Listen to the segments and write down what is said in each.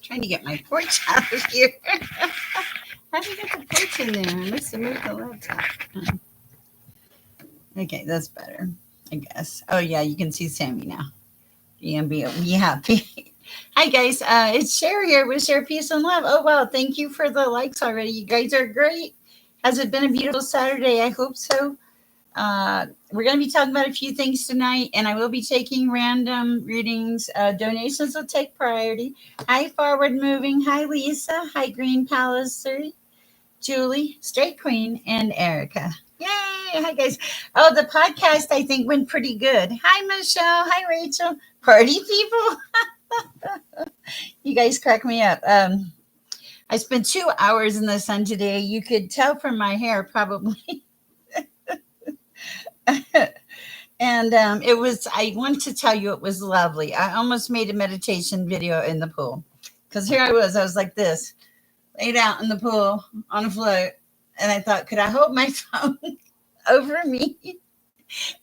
Trying to get my porch out of here. How do you get the porch in there? I must have moved the laptop. Okay, that's better, I guess. Oh yeah, you can see Sammy now. Be happy. Hi guys, it's Sher here with Share Peace and Love. Oh wow, thank you for the likes already. You guys are great. Has it been a beautiful Saturday? I hope so. We're going to be talking about a few things tonight, and I will be taking random readings. Donations will take priority. Hi, Forward Moving. Hi, Lisa. Hi, Green Palace 3. Julie, Straight Queen, and Erica. Yay! Hi, guys. Oh, the podcast, I think, went pretty good. Hi, Michelle. Hi, Rachel. Party people. You guys crack me up. I spent 2 hours in the sun today. You could tell from my hair, probably. And it was, I want to tell you, it was lovely. I almost made a meditation video in the pool because here I was like this, laid out in the pool on a float. And I thought, could I hold my phone over me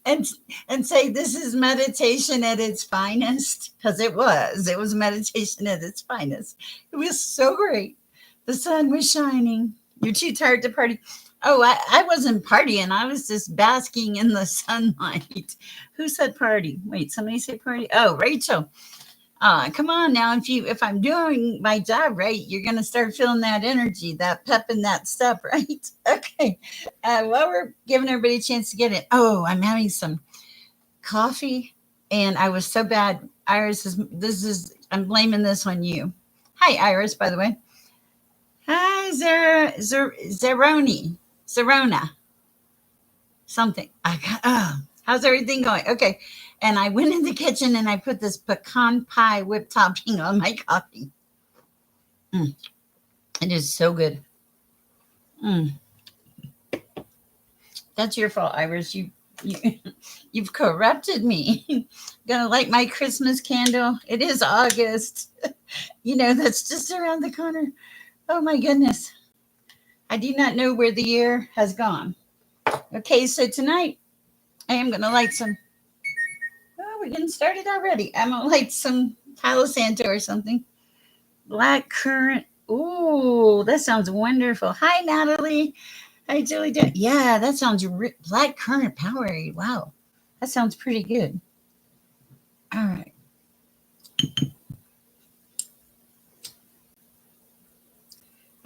and and say, this is meditation at its finest? Because it was meditation at its finest. It was so great. The sun was shining. You're too tired to party. Oh, I wasn't partying. I was just basking in the sunlight. Who said party? Wait, somebody said party? Oh, Rachel. Come on now. If I'm doing my job right, you're gonna start feeling that energy, that pep and that stuff, right? Okay. Well, we're giving everybody a chance to get it. Oh, I'm having some coffee, and I was so bad. Iris I'm blaming this on you. Hi, Iris, by the way. Hi, Zerona, something. How's everything going? Okay. And I went in the kitchen and I put this pecan pie whipped topping on my coffee. It is so good. Mm. That's your fault, Iris. You've corrupted me. Gonna light my Christmas candle. It is August. That's just around the corner. Oh my goodness. I do not know where the year has gone. Okay, so tonight I am going to light some. Oh, we're getting started already. I'm going to light some Palo Santo or something. Black currant. Ooh, that sounds wonderful. Hi, Natalie. Hi, Julie. Yeah, that sounds black currant powery. Wow, that sounds pretty good. All right.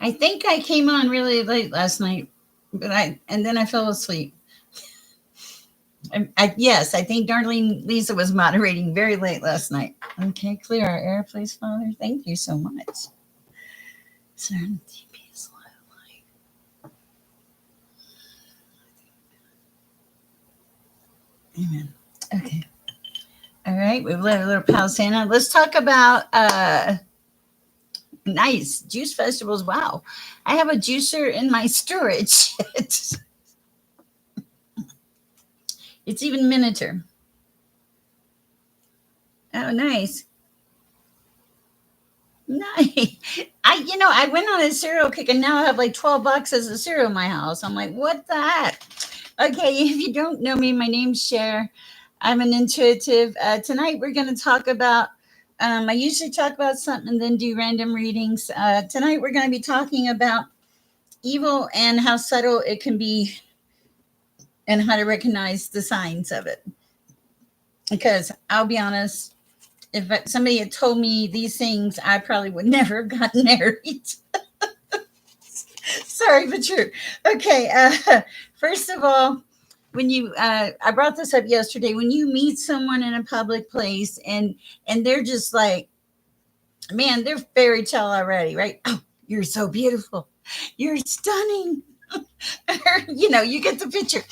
I think I came on really late last night, and then I fell asleep. Yes, I think Darlene Lisa was moderating very late last night. Okay, clear our air, please, Father. Thank you so much. Serenity, peace, love, light. Amen. Okay. All right, we've let a little Palo Santa. Let's talk about nice juice festivals. Wow, I have a juicer in my storage. It's even miniature. Oh, nice. Nice. I went on a cereal kick and now I have like 12 boxes of cereal in my house. I'm like, what the heck? Okay, if you don't know me, my name's Cher. I'm an intuitive. Tonight we're going to talk about, I usually talk about something and then do random readings. Tonight we're going to be talking about evil and how subtle it can be and how to recognize the signs of it. Because I'll be honest, if somebody had told me these things, I probably would never have gotten married. Sorry, but true. Okay. First of all, I brought this up yesterday, when you meet someone in a public place and they're just like, man, they're fairy tale already, right? Oh, you're so beautiful. You're stunning. You get the picture.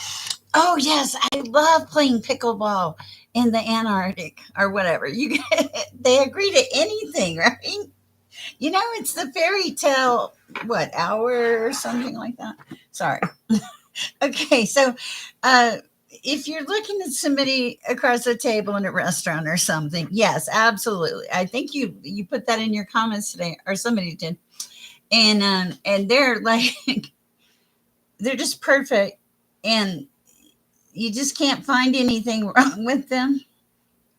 Oh yes, I love playing pickleball in the Antarctic or whatever. They agree to anything, right? It's the fairy tale, what, hour or something like that. Sorry. Okay, so if you're looking at somebody across the table in a restaurant or something, yes, absolutely. I think you put that in your comments today, or somebody did, and they're like, they're just perfect, and you just can't find anything wrong with them.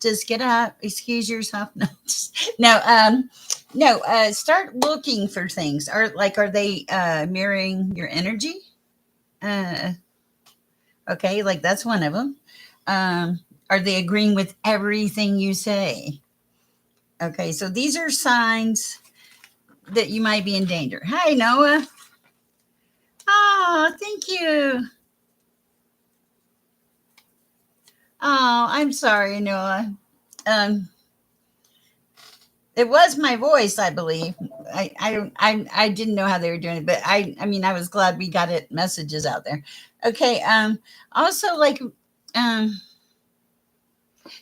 Just get up, excuse yourself. No, no. No, start looking for things. Are they mirroring your energy? Uh, okay, like that's one of them. Are they agreeing with everything you say? Okay, so these are signs that you might be in danger. Hi, Noah. Oh, thank you. Oh, I'm sorry, Noah. Um, it was my voice, I believe. I didn't know how they were doing it, but I mean, I was glad we got it messages out there. Okay. Also, like, um,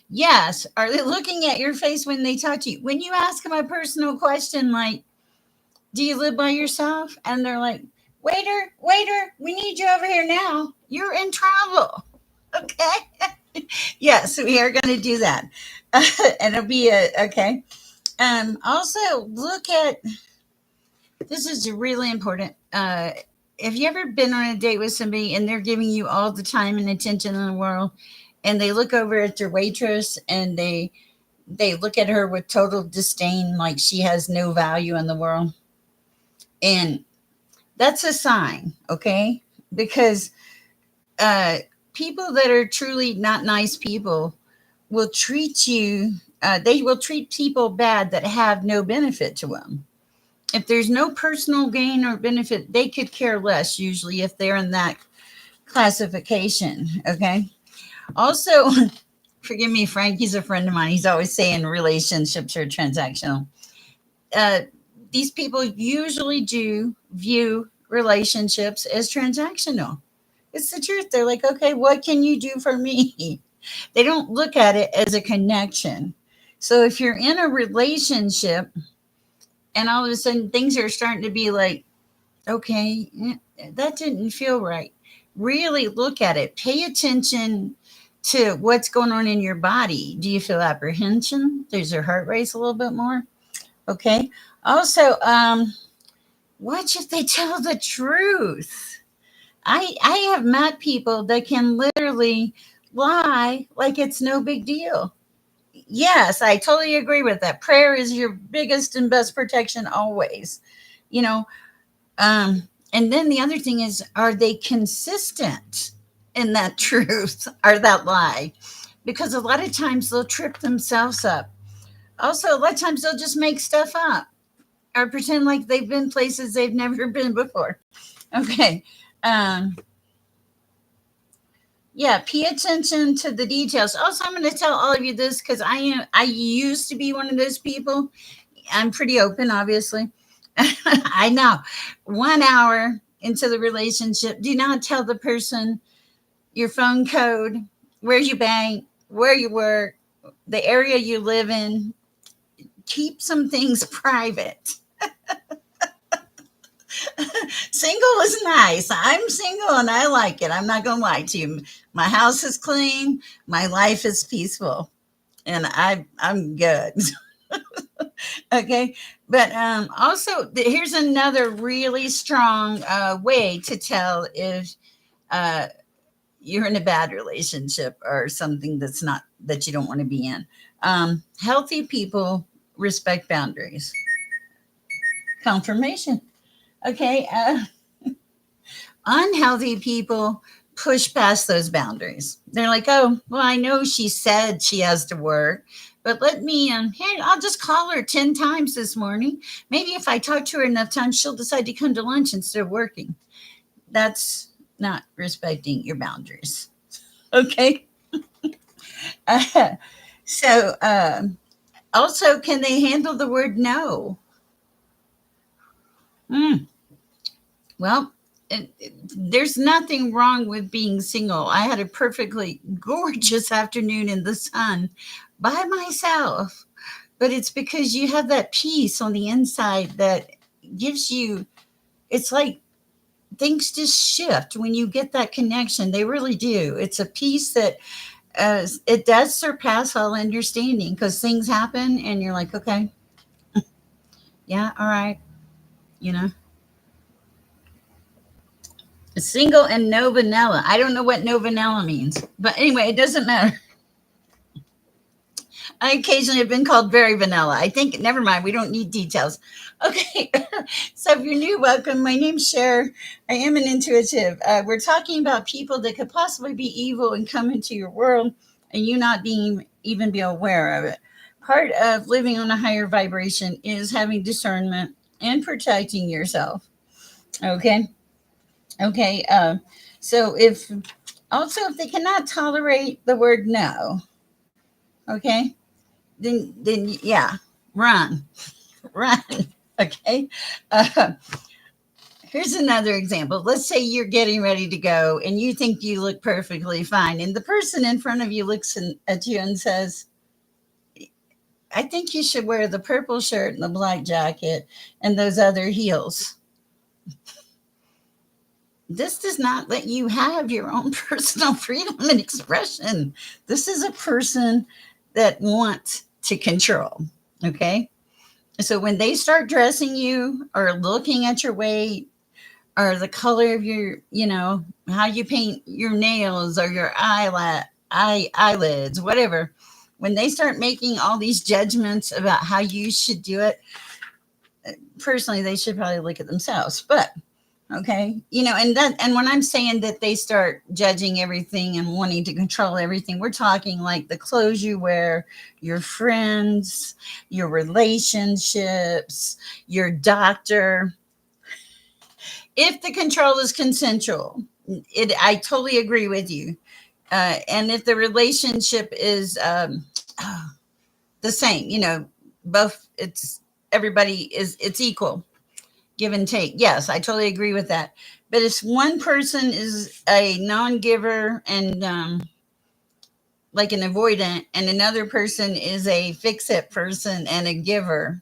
yes, are they looking at your face when they talk to you? When you ask them a personal question like, "Do you live by yourself?" and they're like, "Waiter, waiter, we need you over here now. You're in trouble." Okay. Yes, we are going to do that. And it'll be okay. Also, look at this is really important. Have you ever been on a date with somebody and they're giving you all the time and attention in the world, and they look over at their waitress and they look at her with total disdain, like she has no value in the world, and that's a sign, okay? Because uh, people that are truly not nice people will treat you. They will treat people bad that have no benefit to them. If there's no personal gain or benefit, they could care less usually if they're in that classification. Okay. Also, forgive me, Frank, he's a friend of mine. He's always saying relationships are transactional. Uh, these people usually do view relationships as transactional. It's the truth. They're like, okay, what can you do for me? They don't look at it as a connection. So if you're in a relationship and all of a sudden things are starting to be like, okay, that didn't feel right. Really look at it. Pay attention to what's going on in your body. Do you feel apprehension? Does your heart race a little bit more? Okay. Also, watch if they tell the truth. I have met people that can literally lie like it's no big deal. Yes, I totally agree with that. Prayer is your biggest and best protection always. You know, and then the other thing is, are they consistent in that truth or that lie? Because a lot of times they'll trip themselves up. Also, a lot of times they'll just make stuff up or pretend like they've been places they've never been before. Okay. Um, yeah, pay attention to the details. Also, I'm going to tell all of you this because I used to be one of those people. I'm pretty open, obviously. I know. 1 hour into the relationship, do not tell the person your phone code, where you bank, where you work, the area you live in. Keep some things private. Single is nice. I'm single and I like it. I'm not going to lie to you. My house is clean. My life is peaceful. And I'm good. Okay. But also, here's another really strong way to tell if uh, you're in a bad relationship or something that you don't want to be in. Healthy people respect boundaries. Confirmation. Okay. Unhealthy people push past those boundaries. They're like, oh, well, I know she said she has to work, but let me, hey, I'll just call her 10 times this morning. Maybe if I talk to her enough times, she'll decide to come to lunch instead of working. That's not respecting your boundaries. Okay. Uh, so, also, can they handle the word no? Mm, well, there's nothing wrong with being single. I had a perfectly gorgeous afternoon in the sun by myself, but it's because you have that peace on the inside that gives you, it's like things just shift when you get that connection. They really do. It's a peace that it does surpass all understanding because things happen and you're like, okay, yeah, all right, you know. Single and no vanilla. I don't know what no vanilla means, but anyway, it doesn't matter. I occasionally have been called very vanilla. I think, never mind, we don't need details. Okay, so if you're new, welcome. My name's Sher. I am an intuitive. We're talking about people that could possibly be evil and come into your world and you not being even be aware of it. Part of living on a higher vibration is having discernment and protecting yourself. Okay, okay. So if also if they cannot tolerate the word no, okay, then yeah, run, run. Okay. Uh, Here's another example. Let's say you're getting ready to go and you think you look perfectly fine, and the person in front of you looks at you and says, I think you should wear the purple shirt and the black jacket and those other heels. This does not let you have your own personal freedom and expression. This is a person that wants to control. Okay. So when they start dressing you or looking at your weight or the color of your, how you paint your nails or your eyelids, whatever, when they start making all these judgments about how you should do it, personally, they should probably look at themselves. But okay, and when I'm saying that they start judging everything and wanting to control everything, we're talking like the clothes you wear, your friends, your relationships, your doctor. If the control is consensual, I totally agree with you. And if the relationship is the same, both, it's equal, give and take. Yes, I totally agree with that. But if one person is a non-giver and like an avoidant, and another person is a fix-it person and a giver,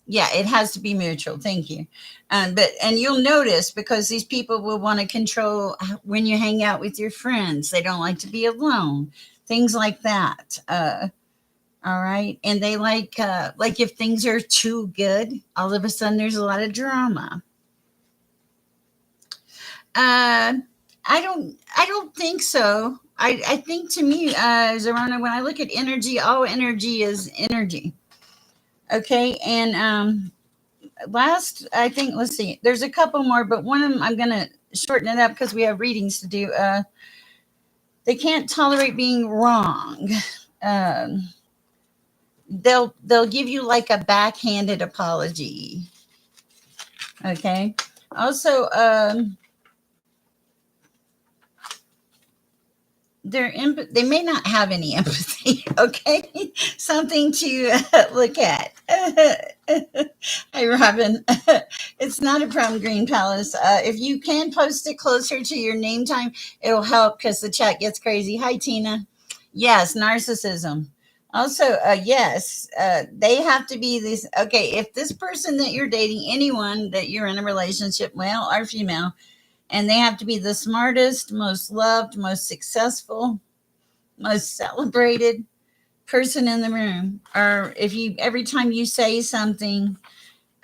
yeah, it has to be mutual. Thank you. And you'll notice because these people will want to control when you hang out with your friends. They don't like to be alone. Things like that. All right, and they like if things are too good, all of a sudden there's a lot of drama. Uh, I don't think so. I think to me, Zarana, when I look at energy, all energy is energy. Okay, and last, I think, let's see, there's a couple more, but one of them I'm gonna shorten it up because we have readings to do. They can't tolerate being wrong. Um, they'll give you like a backhanded apology. Okay. Also, they may not have any empathy. Okay, something to look at. Hi, Robin. It's not a problem, Green Palace. If you can post it closer to your name time, it'll help because the chat gets crazy. Hi, Tina. Yes, narcissism. Also, yes, they have to be this. Okay, if this person that you're dating, anyone that you're in a relationship, male or female, and they have to be the smartest, most loved, most successful, most celebrated person in the room. Or if you, every time you say something,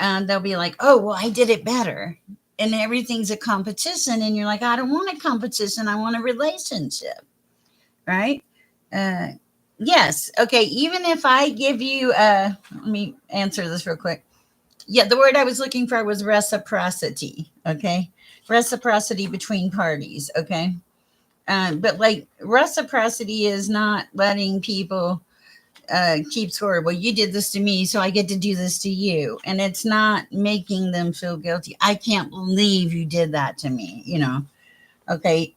they'll be like, oh, well, I did it better. And everything's a competition. And you're like, I don't want a competition. I want a relationship. Right? Uh, yes. Okay. Even if I give you, let me answer this real quick. Yeah, the word I was looking for was reciprocity. Okay. Reciprocity between parties. Okay. But like reciprocity is not letting people keep score. Well, you did this to me, so I get to do this to you. And it's not making them feel guilty. I can't believe you did that to me, Okay.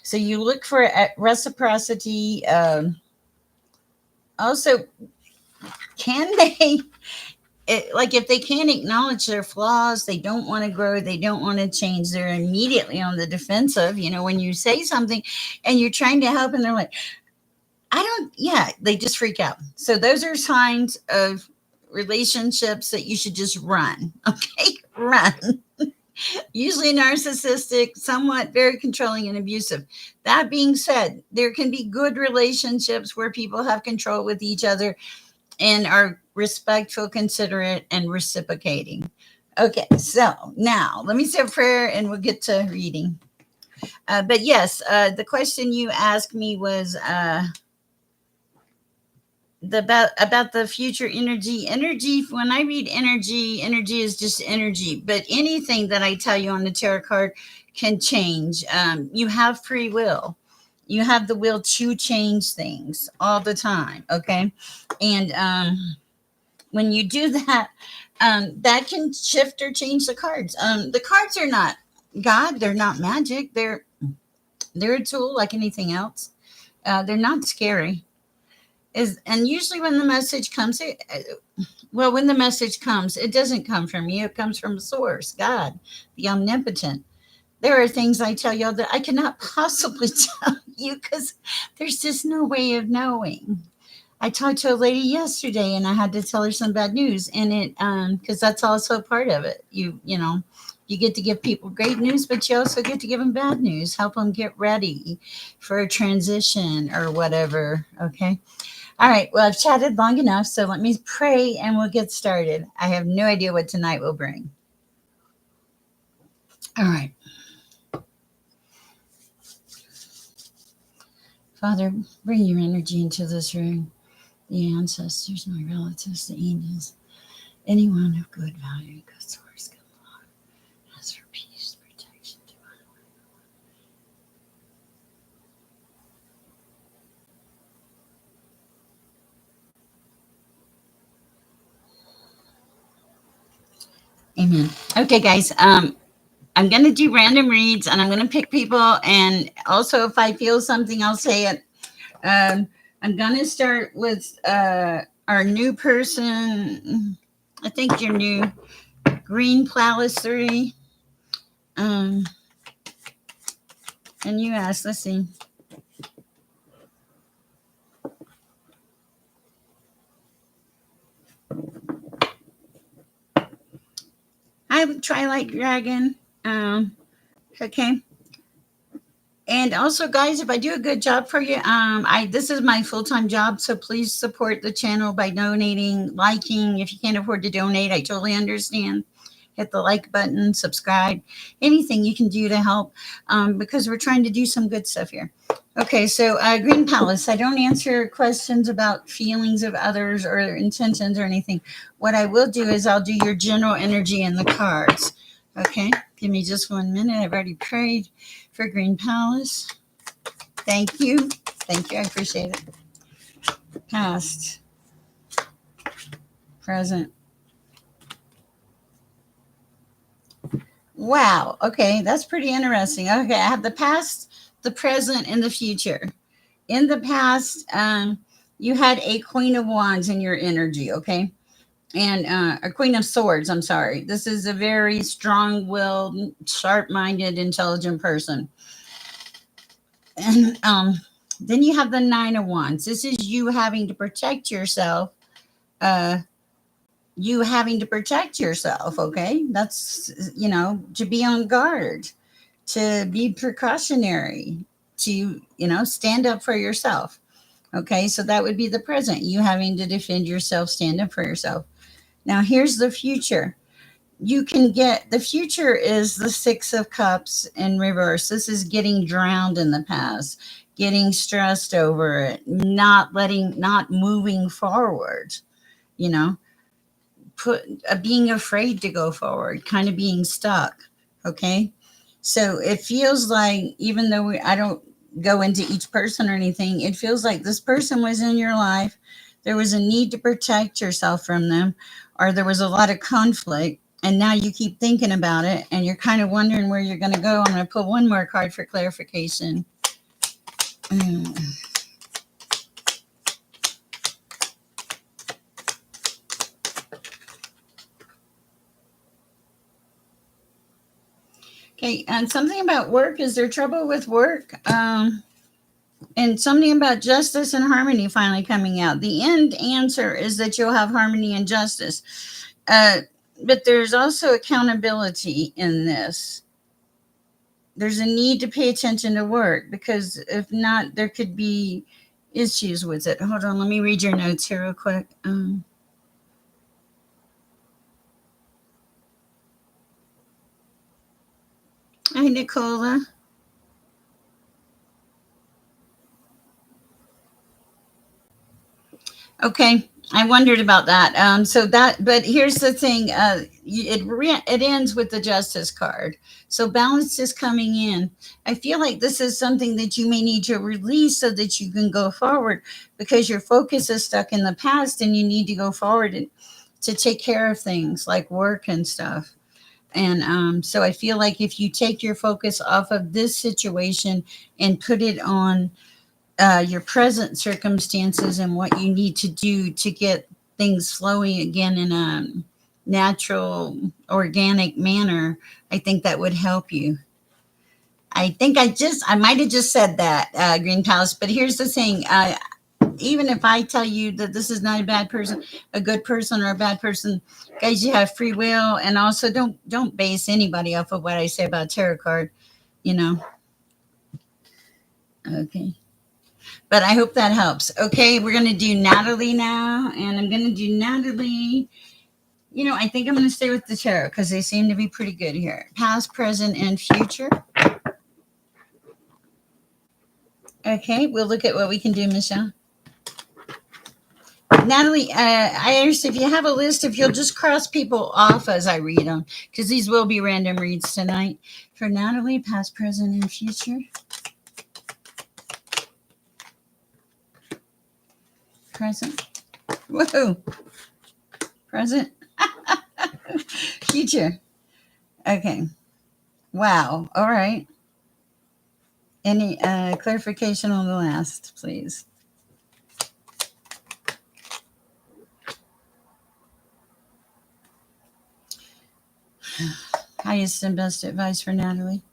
So you look for reciprocity. Also, can they like if they can't acknowledge their flaws, they don't want to grow, they don't want to change, they're immediately on the defensive. When you say something and you're trying to help and they're like, I don't, yeah, they just freak out. So those are signs of relationships that you should just run. Okay, run. Usually narcissistic, somewhat very controlling and abusive. That being said, there can be good relationships where people have control with each other and are respectful, considerate, and reciprocating. Okay, so now let me say a prayer and we'll get to reading. But yes, the question you asked me was about the future energy. When I read energy is just energy, but anything that I tell you on the tarot card can change. You have free will, you have the will to change things all the time, okay? And when you do that, that can shift or change the cards. The cards are not God, they're not magic, they're a tool like anything else. They're not scary. Is and usually when the message comes, well, when the message comes, it doesn't come from you, it comes from the source, God, the omnipotent. There are things I tell y'all that I cannot possibly tell you because there's just no way of knowing. I talked to a lady yesterday and I had to tell her some bad news, and it because that's also part of it. You know, you get to give people great news, but you also get to give them bad news, help them get ready for a transition or whatever. Okay. All right. Well, I've chatted long enough, so let me pray and we'll get started. I have no idea what tonight will bring. All right. Father, bring your energy into this room. The ancestors, my relatives, the angels, anyone of good value, good source, good love, ask for peace, protection, divine. Amen. Okay, guys. I'm gonna do random reads, and I'm gonna pick people. And also, if I feel something, I'll say it. I'm gonna start with our new person. I think you're new. Green Palace 3. Um, and you asked. Let's see. I'm Twilight Dragon. Okay. And also, guys, if I do a good job for you, I this is my full time job, so please support the channel by donating, liking. If you can't afford to donate, I totally understand. Hit the like button, subscribe, anything you can do to help, because we're trying to do some good stuff here. Okay, so Green Palace. I don't answer questions about feelings of others or intentions or anything. What I will do is I'll do your general energy in the cards. Okay, give me just 1 minute. I've already prayed for Green Palace. Thank you. Thank you. I appreciate it. Past, present. Wow. Okay, that's pretty interesting. Okay, I have the past, the present, and the future. In the past, you had a Queen of Wands in your energy, okay? And a Queen of Swords, I'm sorry. This is a very strong willed, sharp minded, intelligent person. And then you have the Nine of Wands. This is you having to protect yourself. Uh, you having to protect yourself, okay? That's, to be on guard, to be precautionary, to, stand up for yourself. Okay, so that would be the present, you having to defend yourself, stand up for yourself. Now, here's the future. You can get the future is the Six of Cups in reverse. This is getting drowned in the past, getting stressed over it, not moving forward, you know, being afraid to go forward, kind of being stuck. Okay. So it feels like, even though I don't go into each person or anything, it feels like this person was in your life. There was a need to protect yourself from them, or there was a lot of conflict. And now you keep thinking about it and you're kind of wondering where you're going to go. I'm going to pull one more card for clarification. Okay, and something about work. Is there trouble with work? And something about justice and harmony finally coming out. The end answer is that you'll have harmony and justice. But there's also accountability in this. There's a need to pay attention to work, because if not, there could be issues with it. Hold on, let me read your notes here real quick. Hi, Nicola. Okay, I wondered about that. But here's the thing. It ends with the Justice card. So balance is coming in. I feel like this is something that you may need to release so that you can go forward, because your focus is stuck in the past, and you need to go forward to take care of things like work and stuff. And so I feel like if you take your focus off of this situation and put it on your present circumstances and what you need to do to get things flowing again in a natural, organic manner, I think that would help you. I might have just said that, Green Palace, but here's the thing. Even if I tell you that this is not a bad person, a good person or a bad person, guys, you have free will. And also don't base anybody off of what I say about tarot card, you know. Okay. But I hope that helps. Okay, we're going to do Natalie now. And I'm going to do Natalie. I think I'm going to stay with the tarot because they seem to be pretty good here. Past, present, and future. Okay, we'll look at what we can do, Michelle. Natalie, I understand if you have a list, if you'll just cross people off as I read them, because these will be random reads tonight. For Natalie, past, present, and future. Present. Woohoo. Present. Future. Okay. Wow. All right. Any clarification on the last, please? Highest and best advice for Natalie.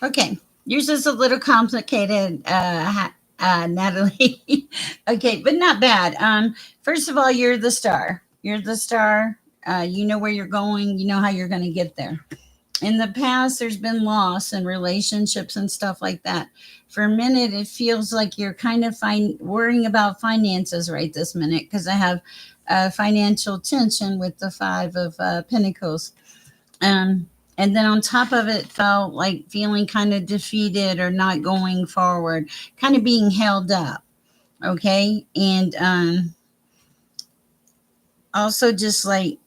Okay, yours is a little complicated, Natalie. Okay, but not bad. First of all, you're the star. You're the star. You know where you're going. You know how you're going to get there. In the past, there's been loss in relationships and stuff like that. For a minute, it feels like you're kind of worrying about finances right this minute, because I have financial tension with the Five of Pentacles. And then on top of it, felt like feeling kind of defeated or not going forward, kind of being held up. Okay. And also just like,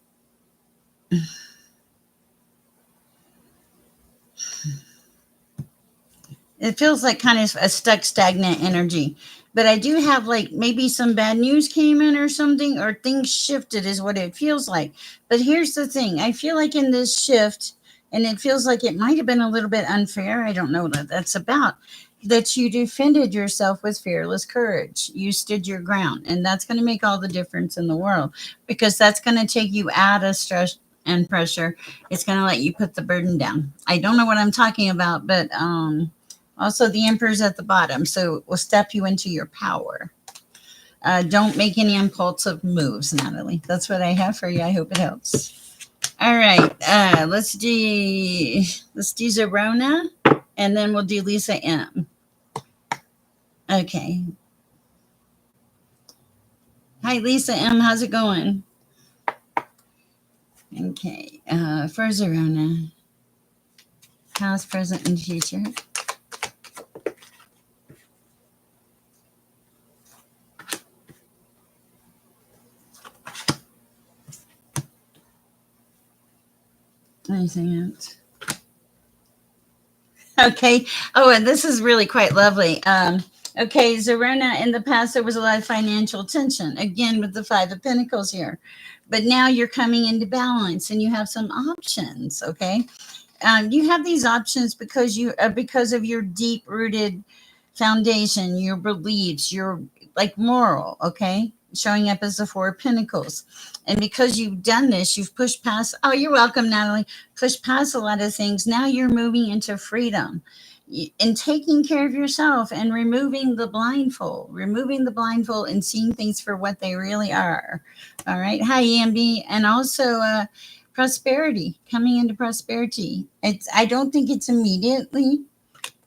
it feels like kind of a stuck, stagnant energy. But I do have like maybe some bad news came in or something, or things shifted, is what it feels like. But here's the thing, I feel like in this shift, and it feels like it might have been a little bit unfair. I don't know what that's about. That you defended yourself with fearless courage. You stood your ground. And that's going to make all the difference in the world, because that's going to take you out of stress and pressure. It's going to let you put the burden down. I don't know what I'm talking about, but also, the Emperor's at the bottom, so it will step you into your power. Don't make any impulsive moves, Natalie. That's what I have for you. I hope it helps. All right, let's do Zerona, and then we'll do Lisa M. Okay. Hi, Lisa M. How's it going? Okay, for Zerona, past, present, and future. Anything else? Okay. Oh, and this is really quite lovely. Okay, Zerona, in the past, there was a lot of financial tension, again, with the Five of Pentacles here. But now you're coming into balance and you have some options, okay? You have these options because of your deep rooted foundation, your beliefs, your like moral, okay? Showing up as the Four of Pentacles. And because you've done this, you've pushed past, oh, you're welcome, Natalie, pushed past a lot of things. Now you're moving into freedom. and taking care of yourself and removing the blindfold and seeing things for what they really are. All right. Hi, Ambi. And also, prosperity, coming into prosperity. I don't think it's immediately,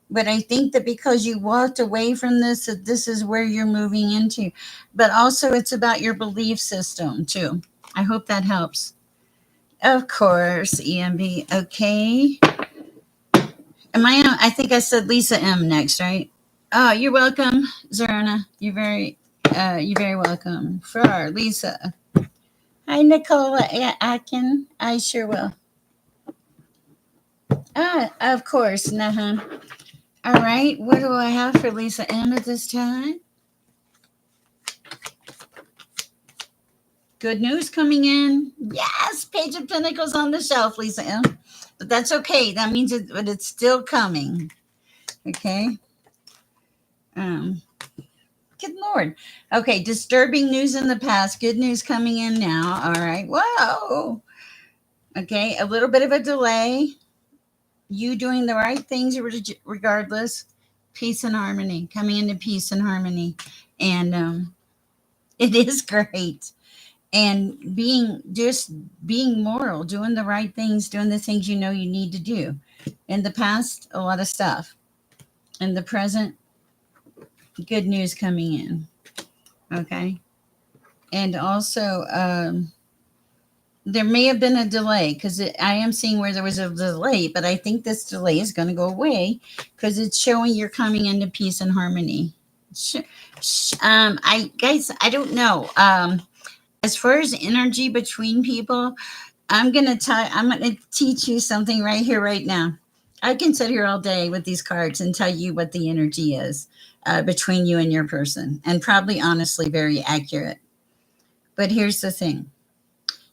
but I think that because you walked away from this, that this is where you're moving into. But also, it's about your belief system too. I hope that helps. Of course, EMB. Okay. Am I on? I think I said Lisa M next, right? Oh, you're welcome, Zerna. You're very welcome. For Lisa. Hi, Nicola Atkin. I sure will. Ah, of course. Nah. All right. What do I have for Lisa M at this time? Good news coming in. Yes, Page of Pentacles on the shelf, Lisa M. But that's okay. That means but it's still coming. Okay. Um, Good Lord. Okay, disturbing news in the past. Good news coming in now. All right. Whoa. Okay, a little bit of a delay. You doing the right things regardless. Peace and harmony. Coming into peace and harmony. And it is great. And being moral, doing the right things, doing the things you know you need to do. In the past, a lot of stuff. In the present, good news coming in. Okay. And also, there may have been a delay because I am seeing where there was a delay, but I think this delay is going to go away because it's showing you're coming into peace and harmony. I don't know. As far as energy between people, I'm going to teach you something right here, right now. I can sit here all day with these cards and tell you what the energy is between you and your person, and probably honestly very accurate. But here's the thing.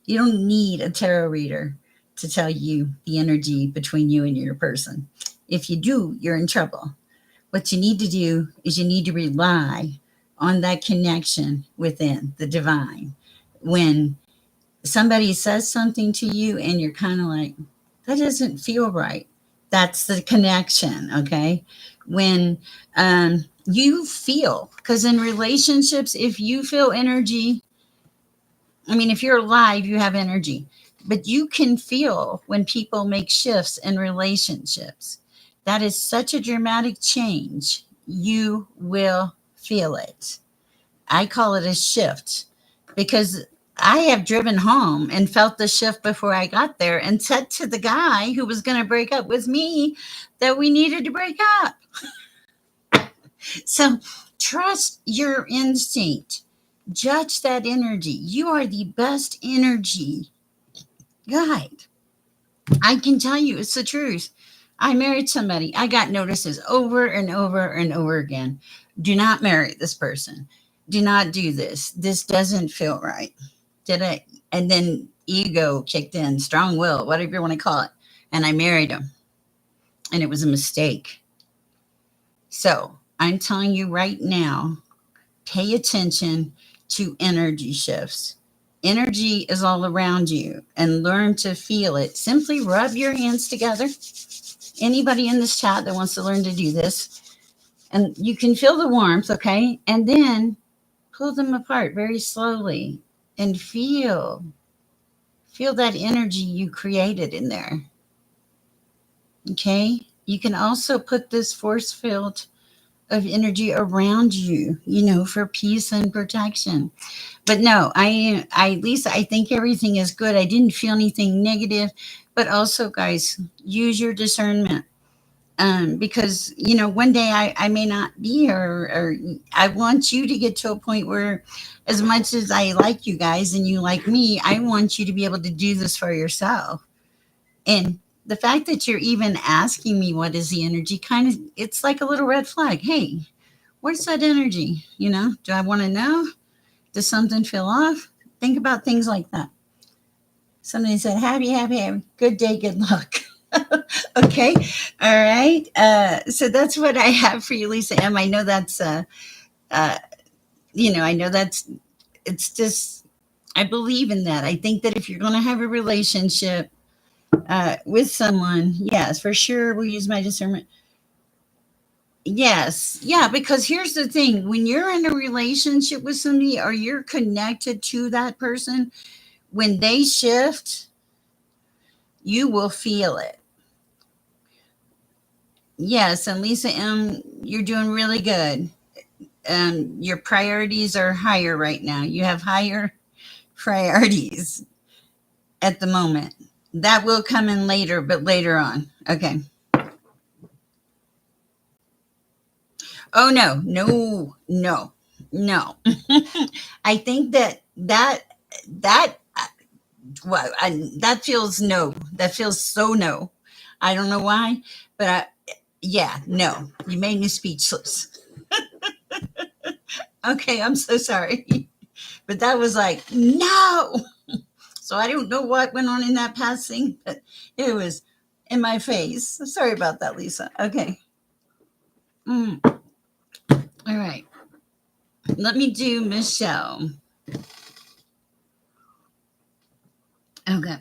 You don't need a tarot reader to tell you the energy between you and your person. If you do, you're in trouble. What you need to do is you need to rely on that connection within the divine. When somebody says something to you and you're kind of like, that doesn't feel right. That's the connection, okay? When you feel, because in relationships, if you feel energy, I mean, if you're alive, you have energy, but you can feel when people make shifts in relationships. That is such a dramatic change. You will feel it. I call it a shift because I have driven home and felt the shift before I got there and said to the guy who was going to break up with me that we needed to break up. So trust your instinct. Judge that energy. You are the best energy guide. I can tell you it's the truth. I married somebody. I got notices over and over and over again. Do not marry this person. Do not do this. This doesn't feel right. Did I? And then ego kicked in, strong will, whatever you want to call it. And I married him. And it was a mistake. So I'm telling you right now, pay attention to energy shifts. Energy is all around you and learn to feel it. Simply rub your hands together. Anybody in this chat that wants to learn to do this, and you can feel the warmth, okay? And then pull them apart very slowly and feel that energy you created in there. Okay? You can also put this force field of energy around you, for peace and protection. But no, Lisa, I think everything is good. I didn't feel anything negative, but also, guys, use your discernment. Because one day I may not be here, or I want you to get to a point where, as much as I like you guys and you like me, I want you to be able to do this for yourself. And the fact that you're even asking me what is the energy, kind of, it's like a little red flag. Hey, where's that energy? Do I want to know? Does something feel off? Think about things like that. Somebody said, happy, good day, good luck. Okay. All right. So that's what I have for you, Lisa M. I know that's, I know it's just, I believe in that. I think that if you're going to have a relationship with someone, yes, for sure, we'll use my discernment. Yes. Yeah, because here's the thing. When you're in a relationship with somebody or you're connected to that person, when they shift, you will feel it. Yes, and Lisa M, you're doing really good. Your priorities are higher right now. You have higher priorities at the moment. That will come in later, but later on. Okay. Oh no, no, no, no. I think that well, that feels no. That feels so no. I don't know why, but yeah, no. You made me speechless. Okay, I'm so sorry, but that was like no. So I don't know what went on in that passing, but it was in my face. Sorry about that, Lisa. Okay. Mm, all right. Let me do Michelle. Okay.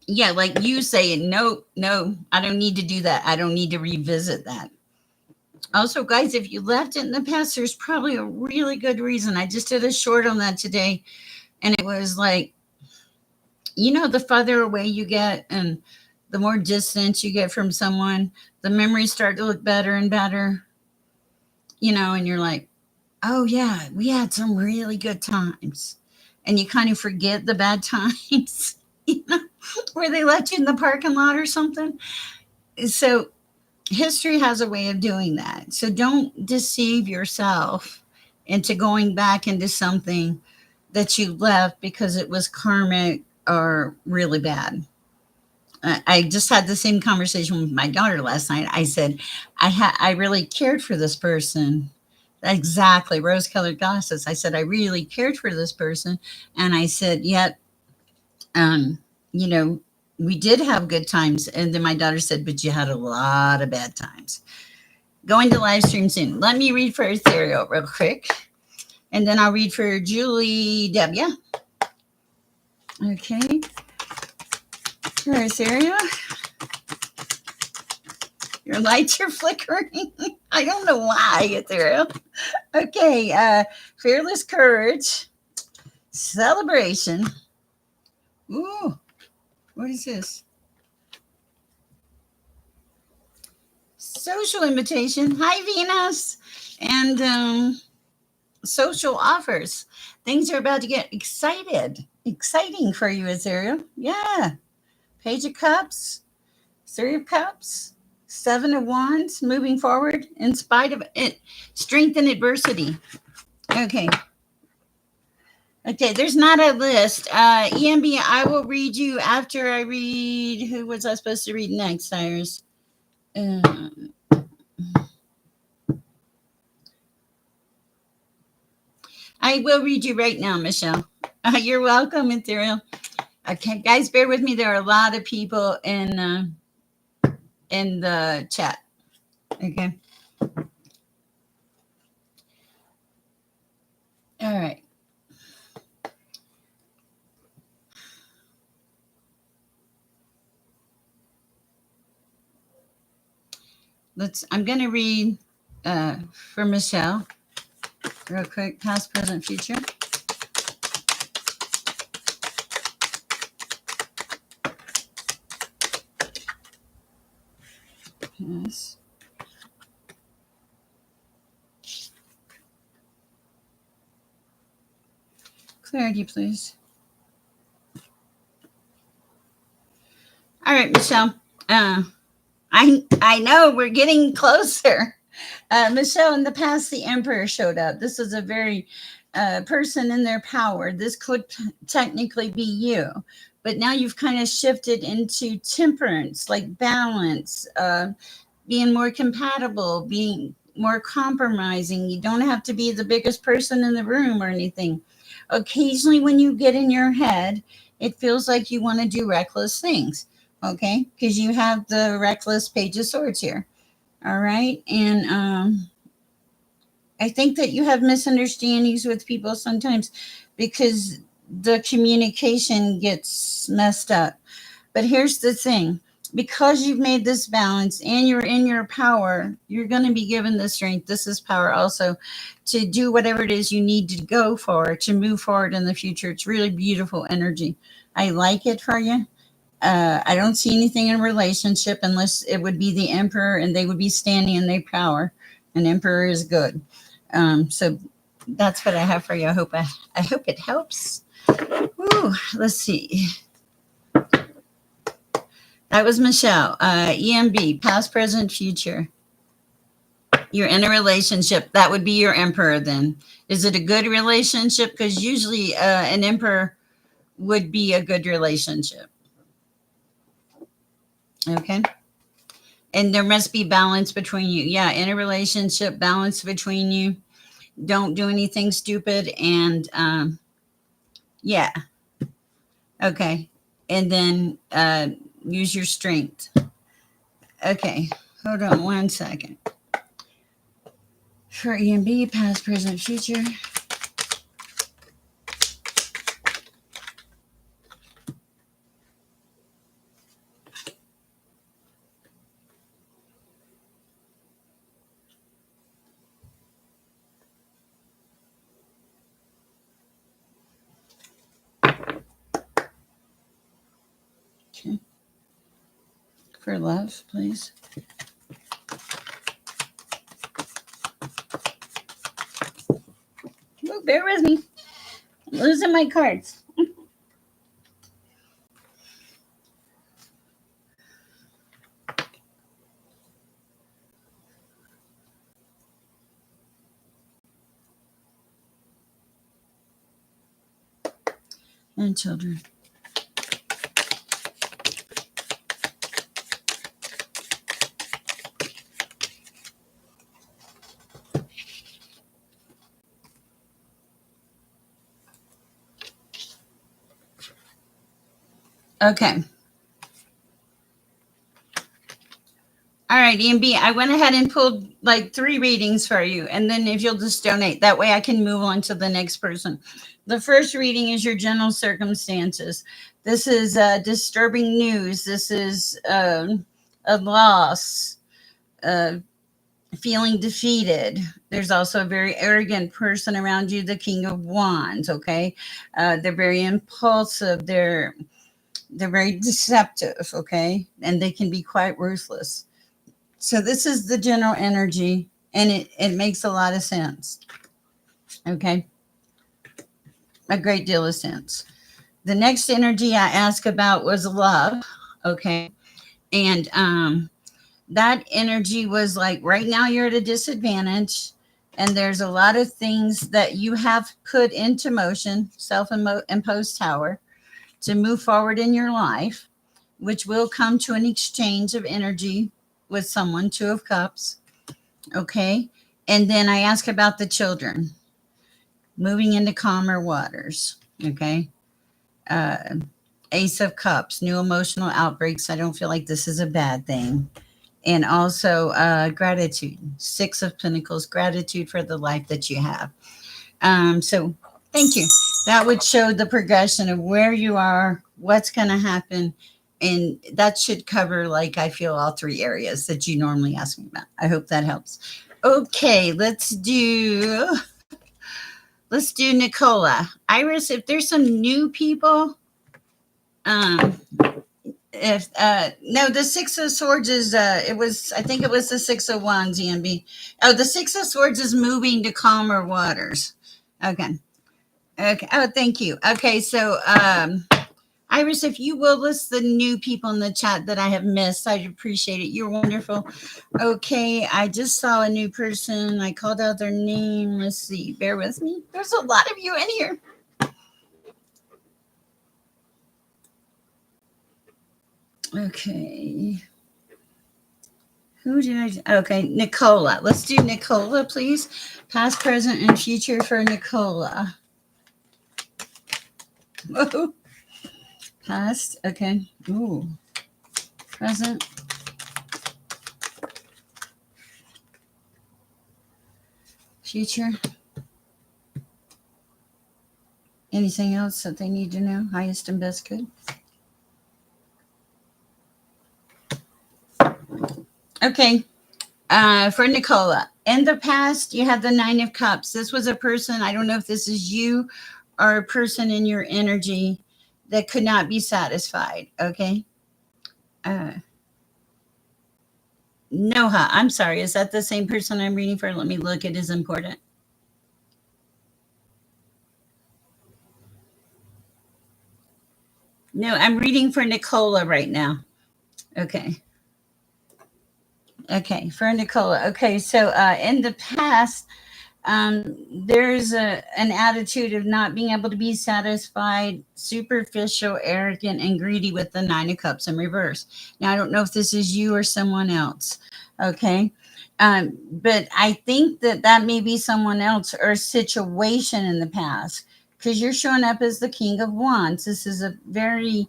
Yeah, like you saying, no, no, I don't need to do that. I don't need to revisit that. Also, guys, if you left it in the past, there's probably a really good reason. I just did a short on that today, and it was like, the farther away you get and the more distance you get from someone, the memories start to look better and better, and you're like, oh, yeah, we had some really good times. And you kind of forget the bad times, you know, where they left you in the parking lot or something. So history has a way of doing that. So don't deceive yourself into going back into something that you left because it was karmic or really bad. I just had the same conversation with my daughter last night. I said, I really cared for this person. Exactly, rose-colored glasses. I said, I really cared for this person, and I said, yet, um, you know, we did have good times. And then my daughter said, but you had a lot of bad times. Going to live stream soon. Let me read for Ethereal real quick, and then I'll read for Julie Deb. Yeah. Okay. For Ethereal. Your lights are flickering. I don't know why, Ethereal. Okay. Fearless courage. Celebration. Ooh, what is this? Social invitation. Hi, Venus. And social offers. Things are about to get exciting for you, Ethereal. Yeah. Page of Cups, Three of Cups, Seven of Wands, moving forward in spite of it, strength in adversity. Okay. Okay, there's not a list. EMB, I will read you after I read. Who was I supposed to read next, Cyrus? Uh, I will read you right now, Michelle. You're welcome, Ethereal. Okay, guys, bear with me. There are a lot of people in the chat. Okay. All right. I'm going to read for Michelle real quick, past, present, future. Yes. Clarity, please. All right, Michelle. I know we're getting closer. Michelle, in the past, the Emperor showed up. This is a very person in their power. This could technically be you, but now you've kind of shifted into temperance, like balance, being more compatible, being more compromising. You don't have to be the biggest person in the room or anything. Occasionally, when you get in your head, it feels like you want to do reckless things. Okay, because you have the reckless Page of Swords here. All right. And I think that you have misunderstandings with people sometimes because the communication gets messed up. But here's the thing, because you've made this balance and you're in your power, you're going to be given the strength. This is power also to do whatever it is you need to go for to move forward in the future. It's really beautiful energy. I like it for you. I don't see anything in a relationship unless it would be the emperor and they would be standing in their power. An emperor is good. So that's what I have for you. I hope it helps. Ooh, let's see. That was Michelle. EMB, past, present, future. You're in a relationship. That would be your emperor then. Is it a good relationship? Because usually an emperor would be a good relationship. Okay. And there must be balance between you. Yeah, in a relationship, balance between you. Don't do anything stupid. And yeah. Okay. And then use your strength. Okay. Hold on one second. For EMB, past, present, future. Okay. For love, please. Oh, bear with me. I'm losing my cards. And children. Okay. All right, EMB, I went ahead and pulled like 3 readings for you. And then if you'll just donate, that way I can move on to the next person. The first reading is your general circumstances. This is disturbing news. This is a loss, uh, feeling defeated. There's also a very arrogant person around you, the King of Wands. Okay. They're very impulsive. They're very deceptive. Okay. And they can be quite ruthless. So this is the general energy, and it makes a lot of sense. Okay. A great deal of sense. The next energy I asked about was love. Okay. And that energy was like right now you're at a disadvantage, and there's a lot of things that you have put into motion, self-imposed tower, to move forward in your life, which will come to an exchange of energy with someone, 2 of Cups. Okay. And then I ask about the children moving into calmer waters. Okay. Uh, Ace of Cups, new emotional outbreaks. I don't feel like this is a bad thing. And also gratitude, 6 of Pentacles, gratitude for the life that you have. So thank you. That would show the progression of where you are, what's going to happen. And that should cover, like, I feel all 3 areas that you normally ask me about. I hope that helps. Okay, let's do Nicola. Iris, if there's some new people, um, if no, the 6 of Swords is I think it was the 6 of Wands, EMB. Oh, the 6 of Swords is moving to calmer waters. Okay. Okay. Oh, thank you. Okay, so Iris, if you will list the new people in the chat that I have missed, I'd appreciate it. You're wonderful. Okay, I just saw a new person. I called out their name. Let's see. Bear with me. There's a lot of you in here. Okay. Who did I? Okay, Nicola. Let's do Nicola, please. Past, present, and future for Nicola. Whoa. Past. Okay. Ooh. Present. Future. Anything else that they need to know? Highest and best good. Okay. For Nicola, in the past, you had the Nine of Cups. This was a person, I don't know if this is you or a person in your energy that could not be satisfied. Okay. Uh, Noha, I'm sorry. Is that the same person I'm reading for? Let me look. It is important. No, I'm reading for Nicola right now. Okay. Okay. For Nicola. Okay. So in the past, there's an attitude of not being able to be satisfied, superficial, arrogant, and greedy with the Nine of Cups in reverse. Now, I don't know if this is you or someone else. Okay. But I think that that may be someone else or a situation in the past because you're showing up as the King of Wands. This is a very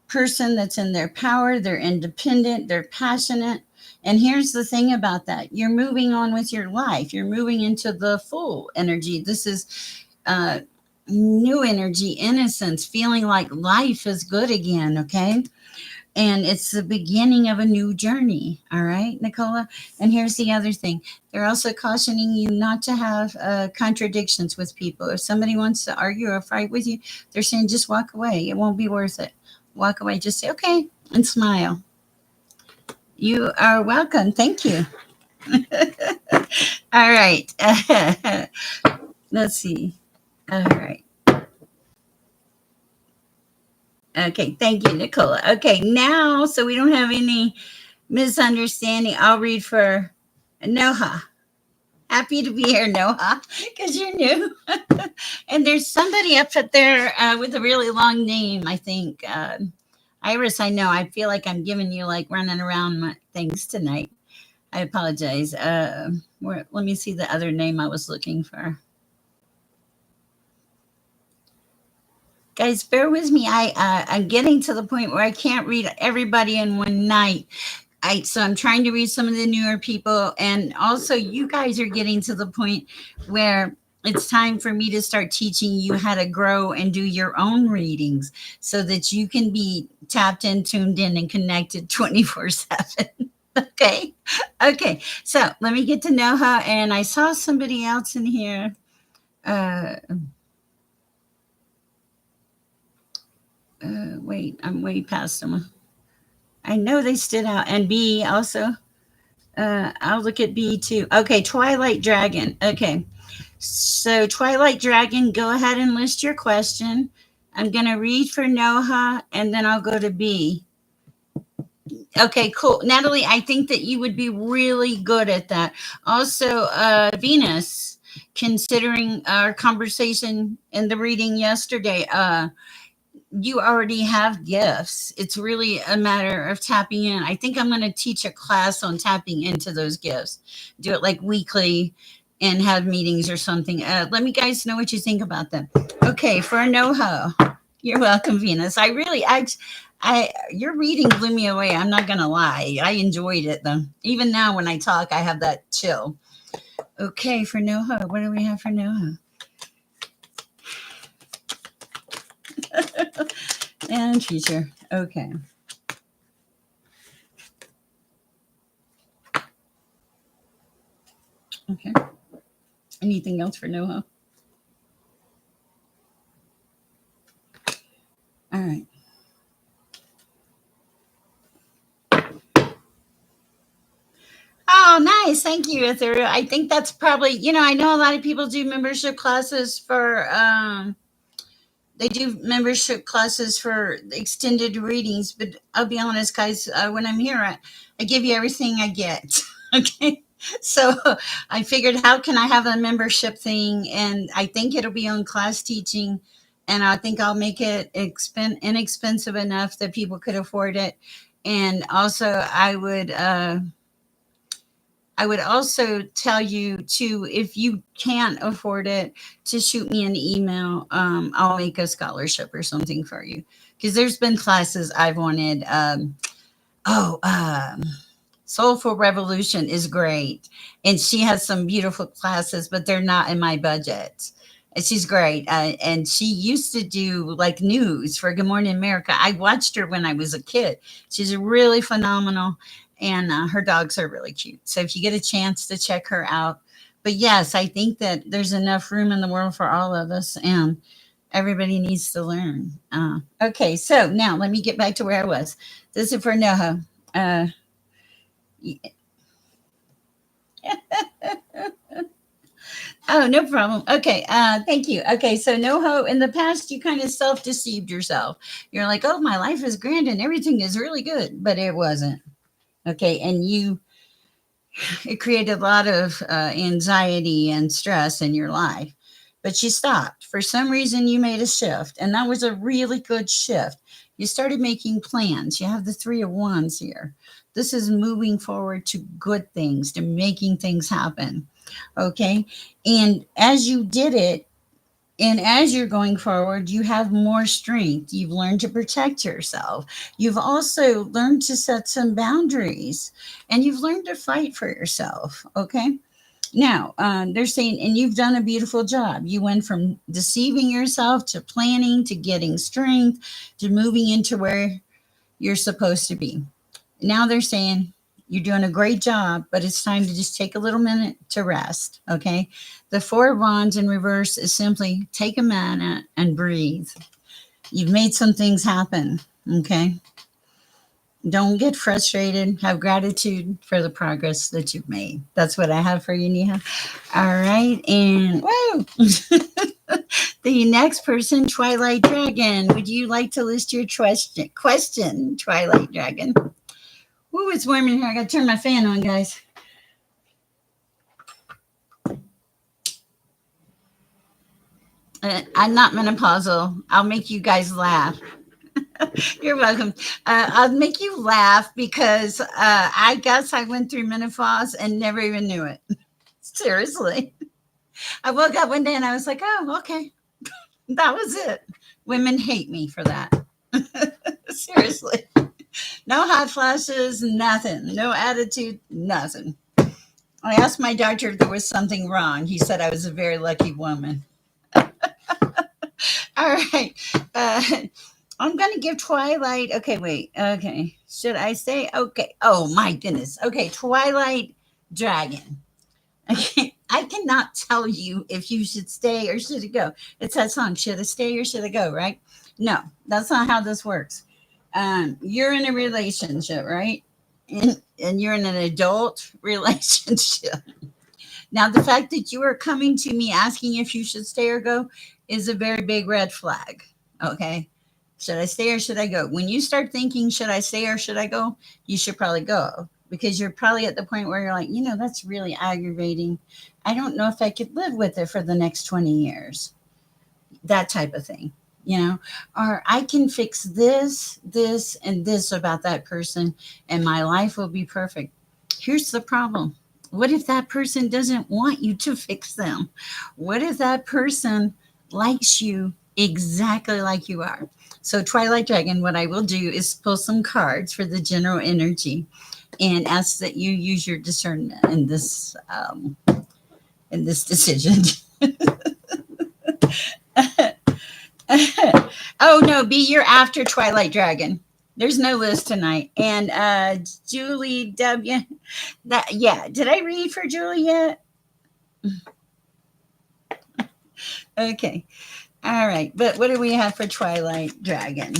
person that's in their power, they're independent, they're passionate. And here's the thing about that, you're moving on with your life, you're moving into the full energy. This is uh, new energy, innocence, feeling like life is good again, okay? And it's the beginning of a new journey. All right, Nicola. And here's the other thing, they're also cautioning you not to have contradictions with people. If somebody wants to argue or fight with you, they're saying just walk away, it won't be worth it. Walk away, just say okay and smile. You are welcome, thank you. All right. Let's see. All right. Okay, thank you, Nicola. Okay, now so we don't have any misunderstanding, I'll read for Noha. Happy to be here, Noah, because you're new. And there's somebody up at there with a really long name, I think. Iris, I know. I feel like I'm giving you like running around my things tonight. I apologize. Let me see the other name I was looking for. Guys, bear with me. I'm getting to the point where I can't read everybody in one night. So I'm trying to read some of the newer people, and also you guys are getting to the point where it's time for me to start teaching you how to grow and do your own readings so that you can be tapped in, tuned in, and connected 24/7. Okay. Okay. So let me get to know her. And I saw somebody else in here. Uh, Wait, I'm way past them. I know they stood out. And B also. I'll look at B too. Okay, Twilight Dragon. Okay, so Twilight Dragon, go ahead and list your question. I'm gonna read for Noha, and then I'll go to B. Okay, cool, Natalie. I think that you would be really good at that. Also, Venus, considering our conversation in the reading yesterday, you already have gifts. It's really a matter of tapping in. I think I'm going to teach a class on tapping into those gifts. Do it like weekly and have meetings or something. Let me guys know what you think about them. Okay, for a no-ho. You're welcome, Venus. Your reading blew me away. I'm not going to lie. I enjoyed it though. Even now when I talk, I have that chill. Okay, for no-ho. What do we have for no-ho? And teacher. Okay. Okay. Anything else for Noah? All right. Oh, nice. Thank you, Ethereal. I think that's probably, I know a lot of people do membership classes for they do membership classes for extended readings, but I'll be honest, guys, when I'm here, I give you everything I get. Okay. So I figured, how can I have a membership thing? And I think it'll be on class teaching. And I think I'll make it inexpensive enough that people could afford it. And also, I would also tell you to, if you can't afford it, to shoot me an email. I'll make a scholarship or something for you. Because there's been classes I've wanted. Oh, Soulful Revolution is great. And she has some beautiful classes, but they're not in my budget. And she's great. And she used to do like news for Good Morning America. I watched her when I was a kid. She's really phenomenal. and her dogs are really cute. So if you get a chance to check her out, but yes, I think that there's enough room in the world for all of us, and everybody needs to learn. Okay, so now let me get back to where I was. This is for Noho. Uh, oh, no problem. Okay, thank you. Okay, so Noho, in the past, you kind of self deceived yourself. You're like, oh, my life is grand and everything is really good, but it wasn't. Okay, and it created a lot of anxiety and stress in your life. But you stopped. For some reason, you made a shift, and that was a really good shift. You started making plans. You have the Three of Wands here. This is moving forward to good things, to making things happen. Okay. And as you did it, and as you're going forward, you have more strength. You've learned to protect yourself. You've also learned to set some boundaries, and you've learned to fight for yourself. Okay. Now, they're saying, and you've done a beautiful job. You went from deceiving yourself to planning to getting strength to moving into where you're supposed to be. Now they're saying you're doing a great job, but it's time to just take a little minute to rest. Okay. The Four of Wands in reverse is simply take a minute and breathe. You've made some things happen. Okay. Don't get frustrated. Have gratitude for the progress that you've made. That's what I have for you, Neha. All right. And whoa. The next person, Twilight Dragon. Would you like to list your question, Twilight Dragon? Ooh, it's warm in here. I got to turn my fan on, guys. I'm not menopausal. I'll make you guys laugh. You're welcome. I'll make you laugh because I guess I went through menopause and never even knew it. Seriously. I woke up one day and I was like, oh, okay. That was it. Women hate me for that. Seriously. No hot flashes, nothing. No attitude, nothing. I asked my doctor if there was something wrong. He said I was a very lucky woman. All right. I'm going to give Twilight. Okay, wait. Okay. Should I say? Okay. Oh, my goodness. Okay. Twilight Dragon. Okay. I cannot tell you if you should stay or should it go. It's that song. Should I stay or should I go? Right? No, that's not how this works. You're in a relationship, right? And you're in an adult relationship. Now, the fact that you are coming to me asking if you should stay or go is a very big red flag. Okay. Should I stay or should I go? When you start thinking, should I stay or should I go? You should probably go because you're probably at the point where you're like, that's really aggravating. I don't know if I could live with it for the next 20 years. That type of thing, or I can fix this, and this about that person, and my life will be perfect. Here's the problem. What if that person doesn't want you to fix them? What if that person likes you exactly like you are? So, Twilight Dragon, what I will do is pull some cards for the general energy and ask that you use your discernment in this decision. Oh no, B, you're after Twilight Dragon. There's no list tonight. And Julie W. Yeah. Did I read for Julie yet? Okay. All right. But what do we have for Twilight Dragon?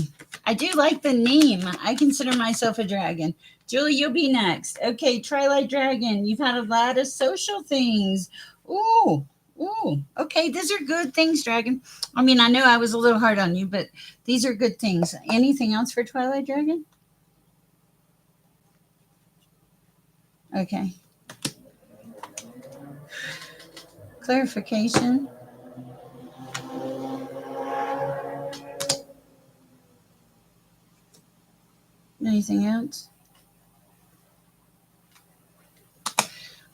I do like the name. I consider myself a dragon. Julie, you'll be next. Okay, Twilight Dragon. You've had a lot of social things. Ooh. Ooh. Okay, these are good things, Dragon. I mean, I know I was a little hard on you, but these are good things. Anything else for Twilight Dragon? Okay. Clarification. Anything else?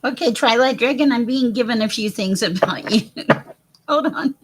Okay, Twilight Dragon, I'm being given a few things about you. Hold on.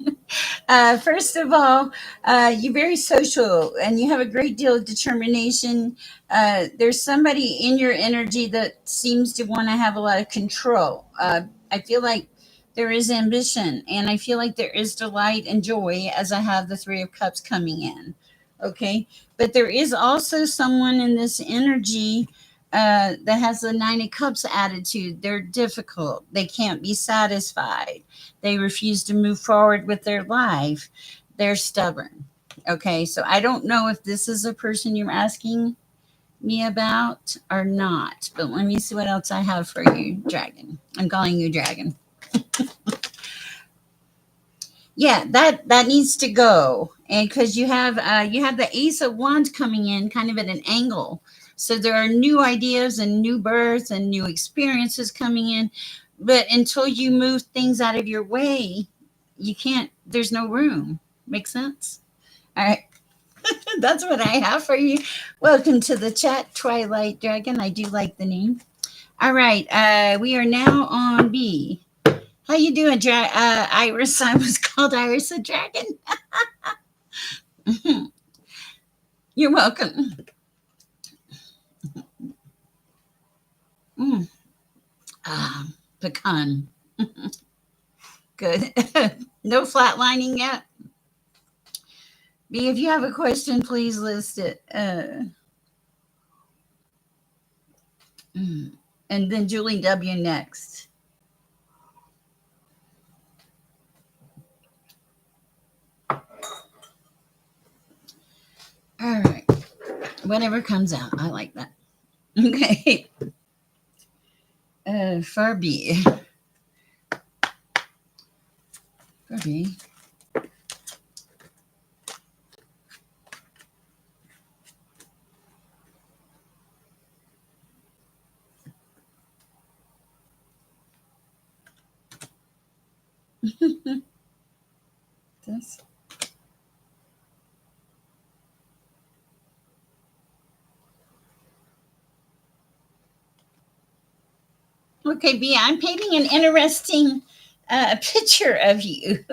First of all, you're very social and you have a great deal of determination. There's somebody in your energy that seems to want to have a lot of control. I feel like there is ambition and I feel like there is delight and joy as I have the Three of Cups coming in. Okay. But there is also someone in this energy. that has the Nine of Cups attitude. They're difficult. They can't be satisfied. They refuse to move forward with their life. They're stubborn. Okay, so I don't know if this is a person you're asking me about or not, but let me see what else I have for you, Dragon. I'm calling you Dragon. Yeah, that needs to go, and because you have the Ace of Wands coming in kind of at an angle, so there are new ideas and new births and new experiences coming in, but until you move things out of your way, you can't. There's no room. Make sense? All right, that's what I have for you. Welcome to the chat, Twilight Dragon. I do like the name. All right, we are now on B. How you doing, Iris? I was called Iris the Dragon. You're welcome. Mm. Pecan. Good. No flatlining yet. B, if you have a question, please list it. And then Julie W next. All right. Whatever comes out. I like that. Okay. For B. For B. This. Okay, B, I'm painting an interesting picture of you.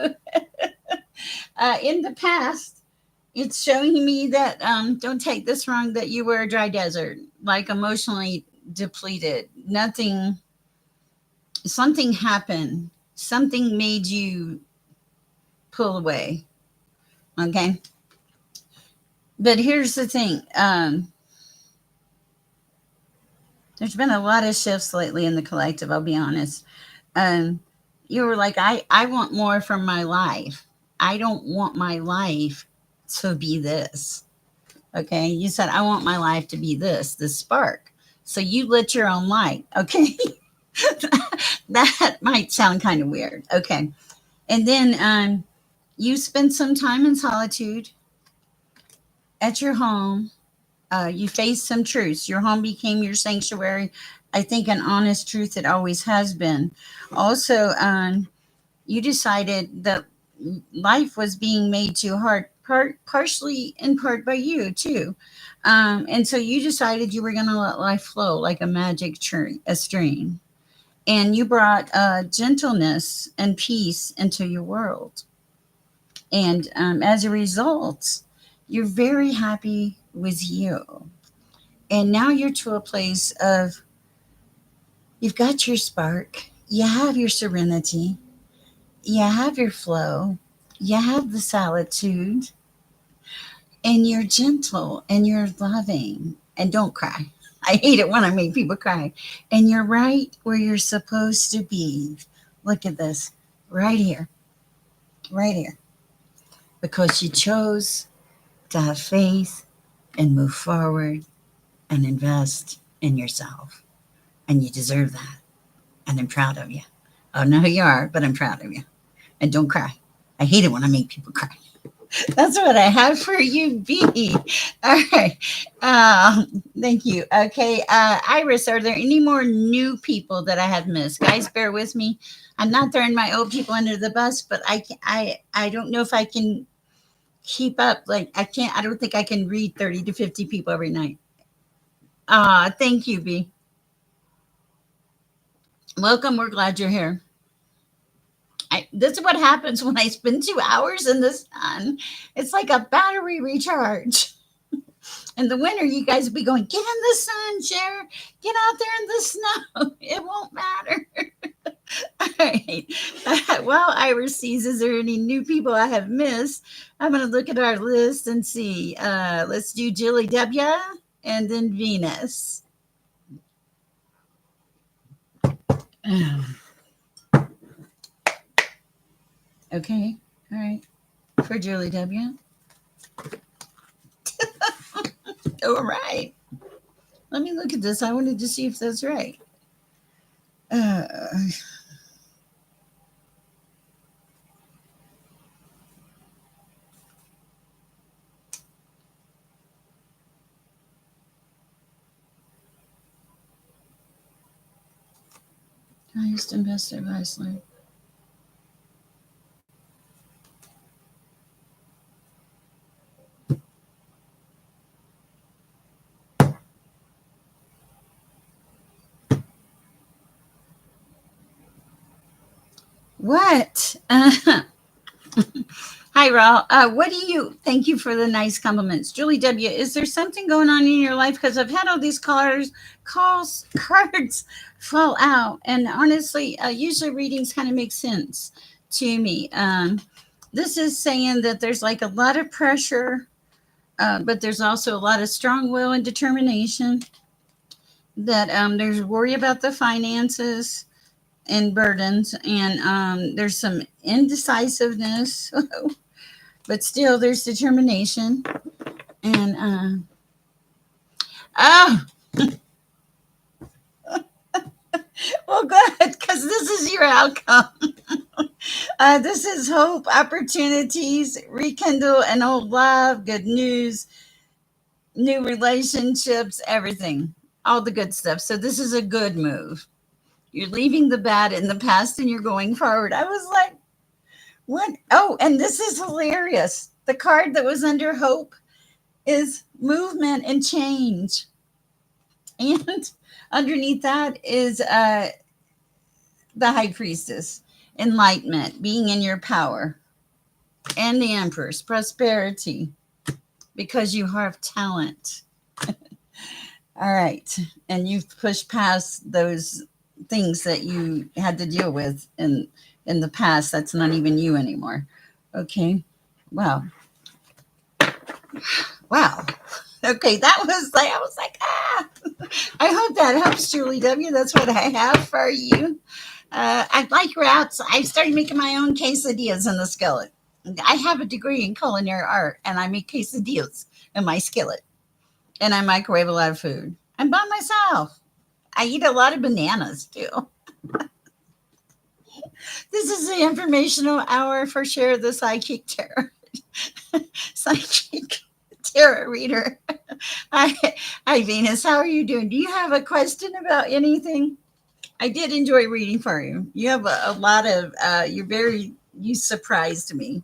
In the past, it's showing me that, don't take this wrong, that you were a dry desert, like emotionally depleted. Nothing, something happened. Something made you pull away. Okay. But here's the thing. There's been a lot of shifts lately in the collective, I'll be honest. Um, you were like, I want more from my life. I don't want my life to be this. Okay. You said, I want my life to be this spark. So you lit your own light. Okay. That might sound kind of weird. Okay. And then you spent some time in solitude at your home. You faced some truths. Your home became your sanctuary. I think an honest truth it always has been. Also, you decided that life was being made too hard, partially in part by you too. And so you decided you were going to let life flow like a magic a stream. And you brought gentleness and peace into your world. And as a result, you're very happy with you. And now you're to a place of you've got your spark, you have your serenity, you have your flow, you have the solitude, and you're gentle and you're loving. And don't cry. I hate it when I make people cry. And you're right where you're supposed to be. Look at this, right here, right here. Because you chose to have faith and move forward and invest in yourself. And you deserve that. And I'm proud of you. I don't know who you are, but I'm proud of you. And don't cry. I hate it when I make people cry. That's what I have for you, B. All right. Thank you. Okay. Iris, are there any more new people that I have missed? Guys, bear with me. I'm not throwing my old people under the bus, but I don't know if I can keep up. Like I don't think I can read 30 to 50 people every night. Thank you, B. Welcome. We're glad you're here. This is what happens when I spend 2 hours in the sun. It's like a battery recharge. In the winter, you guys will be going, get in the sun, Sher. Get out there in the snow. It won't matter. All right. While Iris sees, is there any new people I have missed? I'm going to look at our list and see. Let's do Julie W. and then Venus. Okay. All right. For Julie W. All right. Let me look at this. I wanted to see if that's right. Uh, highest and best advice. What? Hi, Raul. What do you thank you for the nice compliments, Julie W? Is there something going on in your life? Because I've had all these cards fall out, and honestly, usually readings kind of make sense to me. This is saying that there's like a lot of pressure, but there's also a lot of strong will and determination. That there's worry about the finances and burdens, and there's some indecisiveness, but still there's determination. And oh, well, good, because this is your outcome. This is hope, opportunities, rekindle an old love, good news, new relationships, everything, all the good stuff. So this is a good move. You're leaving the bad in the past and you're going forward. I was like, what? Oh, and this is hilarious. The card that was under hope is movement and change. And underneath that is the high priestess, enlightenment, being in your power, and the empress, prosperity, because you have talent. All right. And you've pushed past those things that you had to deal with in the past. That's not even you anymore. Okay. Wow. Wow. Okay, that was like I was like, ah. I hope that helps, Julie W. That's what I have for you. I like routes. I started making my own quesadillas in the skillet. I have a degree in culinary art, and I make quesadillas in my skillet, and I microwave a lot of food. I'm by myself. I eat a lot of bananas too. This is the informational hour for Sher, the psychic tarot, psychic tarot reader. Hi, hi, Venus. How are you doing? Do you have a question about anything? I did enjoy reading for you. You have a lot of, you surprised me.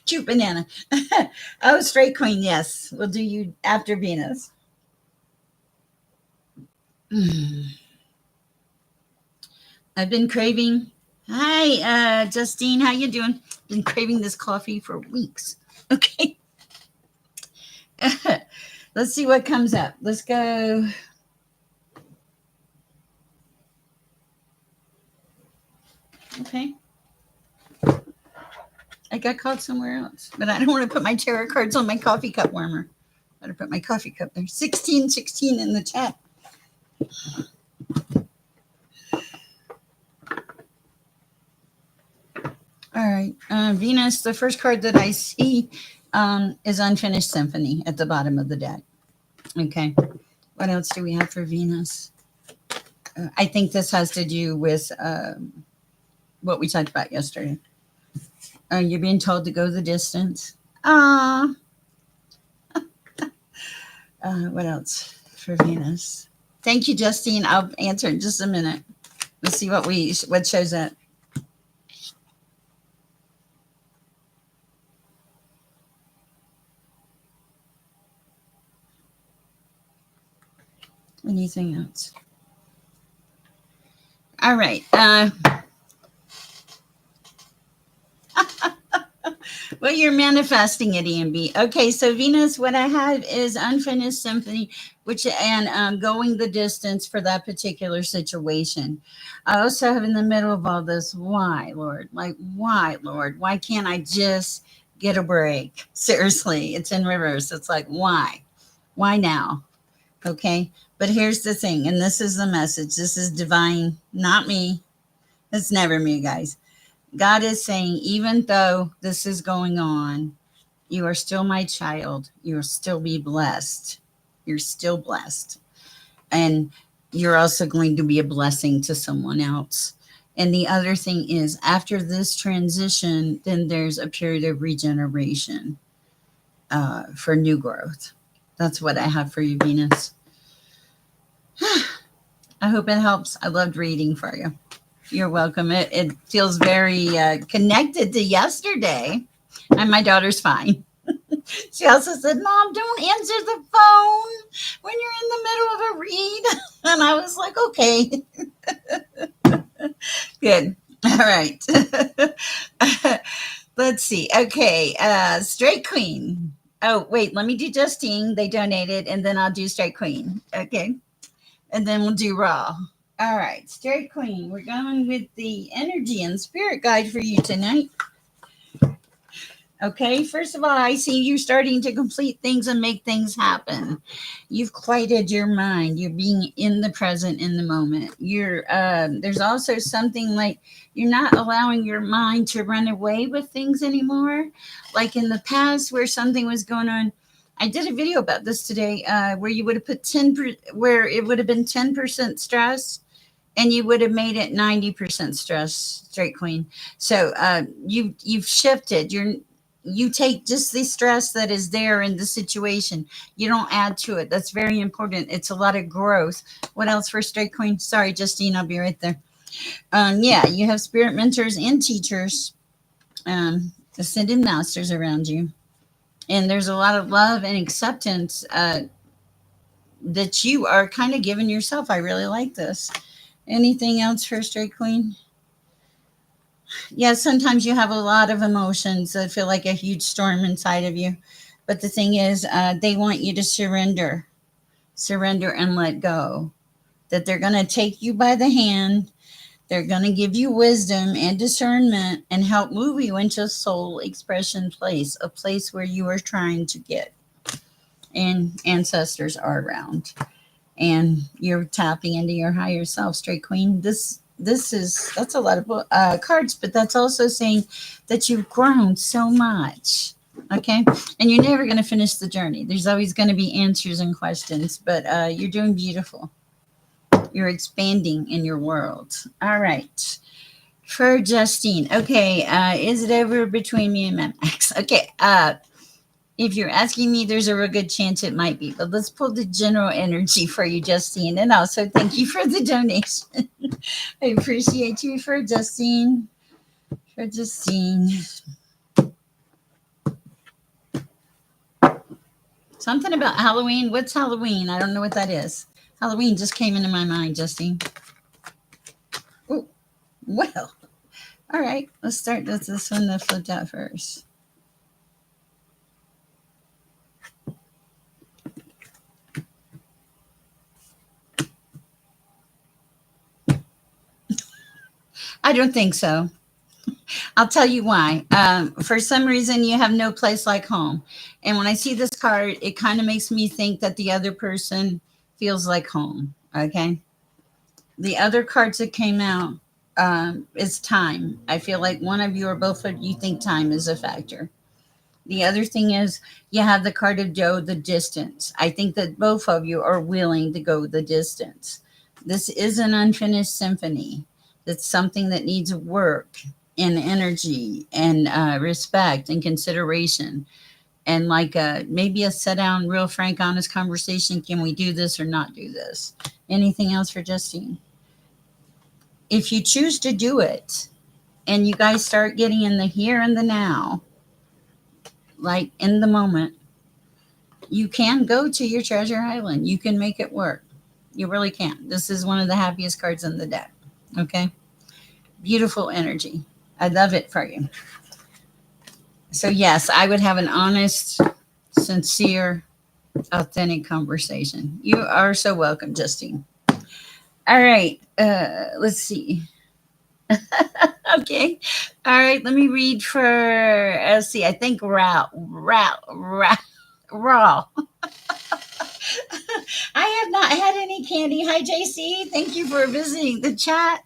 Cute banana. Oh, straight queen. Yes. We'll do you after Venus. I've been craving. Hi, Justine. How you doing? Been craving this coffee for weeks. Okay. Let's see what comes up. Let's go. Okay. I got caught somewhere else, but I don't want to put my tarot cards on my coffee cup warmer. I gotta put my coffee cup there. 1616 in the chat. All right. Venus, the first card that I see is Unfinished Symphony at the bottom of the deck. Okay. What else do we have for Venus? I think this has to do with what we talked about yesterday. You're being told to go the distance. What else for Venus? Thank you, Justine. I'll answer in just a minute. Let's see what shows up. Anything else? All right. Well, you're manifesting it, EMB. Okay, so Venus, what I have is Unfinished Symphony, which and going the distance for that particular situation. I also have in the middle of all this, why, Lord? Like, why, Lord? Why can't I just get a break? Seriously, it's in reverse. It's like, why? Why now? Okay. But here's the thing, and this is the message. This is divine, not me. It's never me, guys. God is saying, even though this is going on, you are still my child. You'll still be blessed. You're still blessed. And you're also going to be a blessing to someone else. And the other thing is, after this transition, then there's a period of regeneration for new growth. That's what I have for you, Venus. I hope it helps. I loved reading for you. You're welcome. It feels very connected to yesterday. And my daughter's fine. She also said, Mom, don't answer the phone when you're in the middle of a read. And I was like, okay. Good. All right. Let's see. Okay. Straight Queen. Oh, wait. Let me do Justine. They donated. And then I'll do Straight Queen. Okay. And then we'll do Raw. All right. Straight Queen. We're going with the energy and spirit guide for you tonight. Okay, first of all, I see you starting to complete things and make things happen. You've quieted your mind. You're being in the present, in the moment. There's also something like you're not allowing your mind to run away with things anymore. Like in the past, where something was going on. I did a video about this today, where you would have put where it would have been 10% stress, and you would have made it 90% stress, straight queen. So you've shifted. You take just the stress that is there in the situation. You don't add to it. That's very important. It's a lot of growth. What else for straight queen? Sorry, Justine, I'll be right there. Yeah, you have spirit mentors and teachers, ascended masters around you. And there's a lot of love and acceptance that you are kind of giving yourself. I really like this. Anything else for straight queen? Yeah, sometimes you have a lot of emotions that feel like a huge storm inside of you. But the thing is, they want you to surrender and let go. That they're going to take you by the hand. They're going to give you wisdom and discernment and help move you into a soul expression place, a place where you are trying to get. And ancestors are around. And you're tapping into your higher self, straight queen. That's a lot of cards, but that's also saying that you've grown so much. Okay, and you're never going to finish the journey. There's always going to be answers and questions, but you're doing beautiful. You're expanding in your world. All right. For Justine, okay, is it over between me and Max? Okay, if you're asking me, there's a real good chance it might be, but let's pull the general energy for you, Justine. And also, thank you for the donation. I appreciate you for Justine. For Justine. Something about Halloween. What's Halloween? I don't know what that is. Halloween just came into my mind, Justine. Oh, well. All right. Let's start with this one that flipped out first. I don't think so. I'll tell you why. For some reason, you have no place like home. And when I see this card, it kind of makes me think that the other person feels like home. Okay. The other cards that came out is time. I feel like one of you or both of you think time is a factor. The other thing is you have the card of Joe, the distance. I think that both of you are willing to go the distance. This is an unfinished symphony. It's something that needs work and energy and respect and consideration. And like maybe a sit down, real frank, honest conversation. Can we do this or not do this? Anything else for Justine? If you choose to do it and you guys start getting in the here and the now, like in the moment, you can go to your treasure island. You can make it work. You really can. This is one of the happiest cards in the deck. Okay. Beautiful energy. I love it for you. So, yes, I would have an honest, sincere, authentic conversation. You are so welcome, Justine. All right. Let's see. Okay. All right. Let me read for, let's see, I think Raw. I have not had any candy. Hi, JC. Thank you for visiting the chat.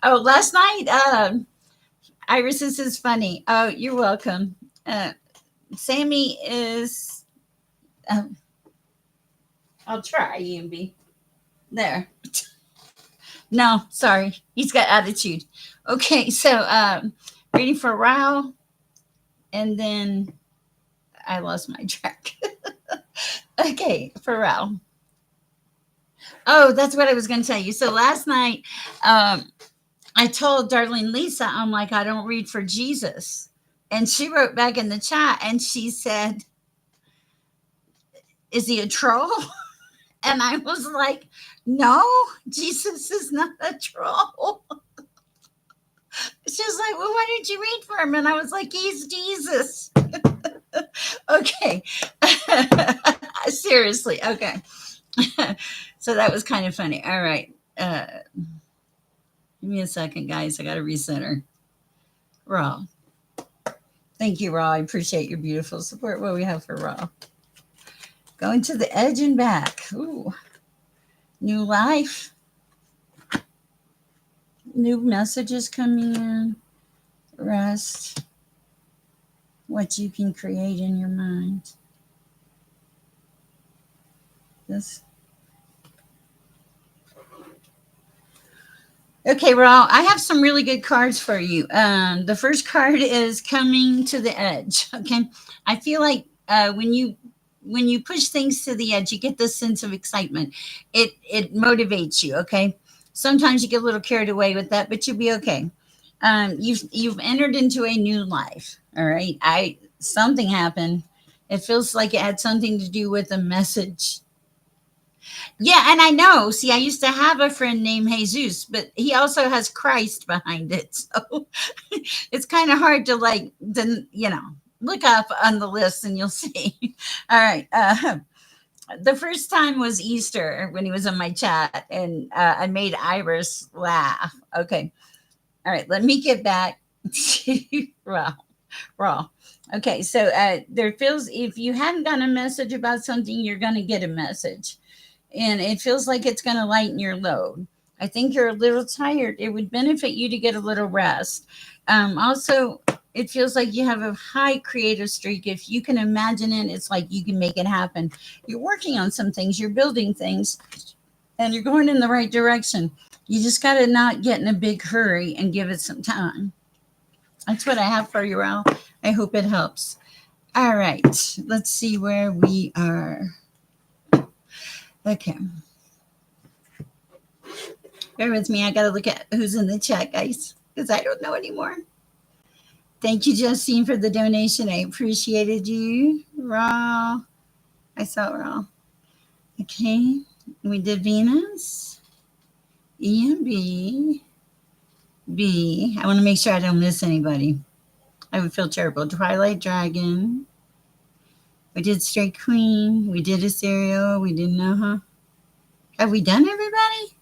Oh, last night, Iris, this is funny. Oh, you're welcome. Sammy is. Um, I'll try, EMB. There. No, sorry. He's got attitude. Okay, so reading for Rao, and then I lost my track. Okay, for Rao. Oh, that's what I was going to tell you. So last night, I told Darlene Lisa, I'm like, I don't read for Jesus. And she wrote back in the chat and she said, is he a troll? And I was like, no, Jesus is not a troll. She was like, well, why didn't you read for him? And I was like, he's Jesus. Okay. Seriously. Okay. So that was kind of funny. All right. Give me a second, guys. I got to recenter. Raw. Thank you, Raw. I appreciate your beautiful support. What we have for Raw? Going to the edge and back. Ooh. New life. New messages coming in. Rest. What you can create in your mind. This. Okay, Raw, I have some really good cards for you. The first card is coming to the edge. Okay. I feel like when you push things to the edge, you get this sense of excitement. It motivates you. Okay. Sometimes you get a little carried away with that, but you'll be okay. You've entered into a new life. All right. Something happened. It feels like it had something to do with a message. Yeah, and I know. See, I used to have a friend named Jesus, but he also has Christ behind it. So it's kind of hard to look up on the list and you'll see. All right. The first time was Easter when he was in my chat, and I made Iris laugh. Okay. All right. Let me get back to Raw. Okay. So there feels, if you hadn't gotten a message about something, you're going to get a message. And it feels like it's going to lighten your load. I think you're a little tired. It would benefit you to get a little rest. Also, it feels like you have a high creative streak. If you can imagine it, it's like you can make it happen. You're working on some things, you're building things, and you're going in the right direction. You just got to not get in a big hurry and give it some time. That's what I have for you, Al. I hope it helps. All right, let's see where we are. Okay. Bear with me. I got to look at who's in the chat, guys, because I don't know anymore. Thank you, Justine, for the donation. I appreciated you. Raw. I saw Raw. Okay. We did Venus. E and B. B. I want to make sure I don't miss anybody. I would feel terrible. Twilight Dragon. We did Straight Queen. We did Ethereal. We did Noha. Have we done everybody?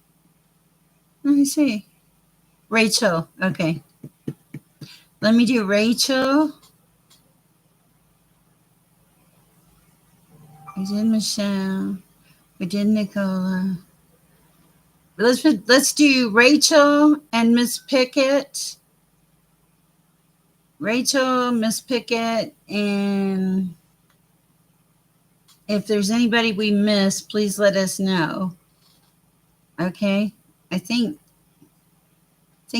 Let me see. Rachel. Okay. Let me do Rachel. We did Michelle. We did Nicola. Let's do Rachel and Miss Pickett. Rachel, Miss Pickett, and if there's anybody we missed, please let us know. Okay? I think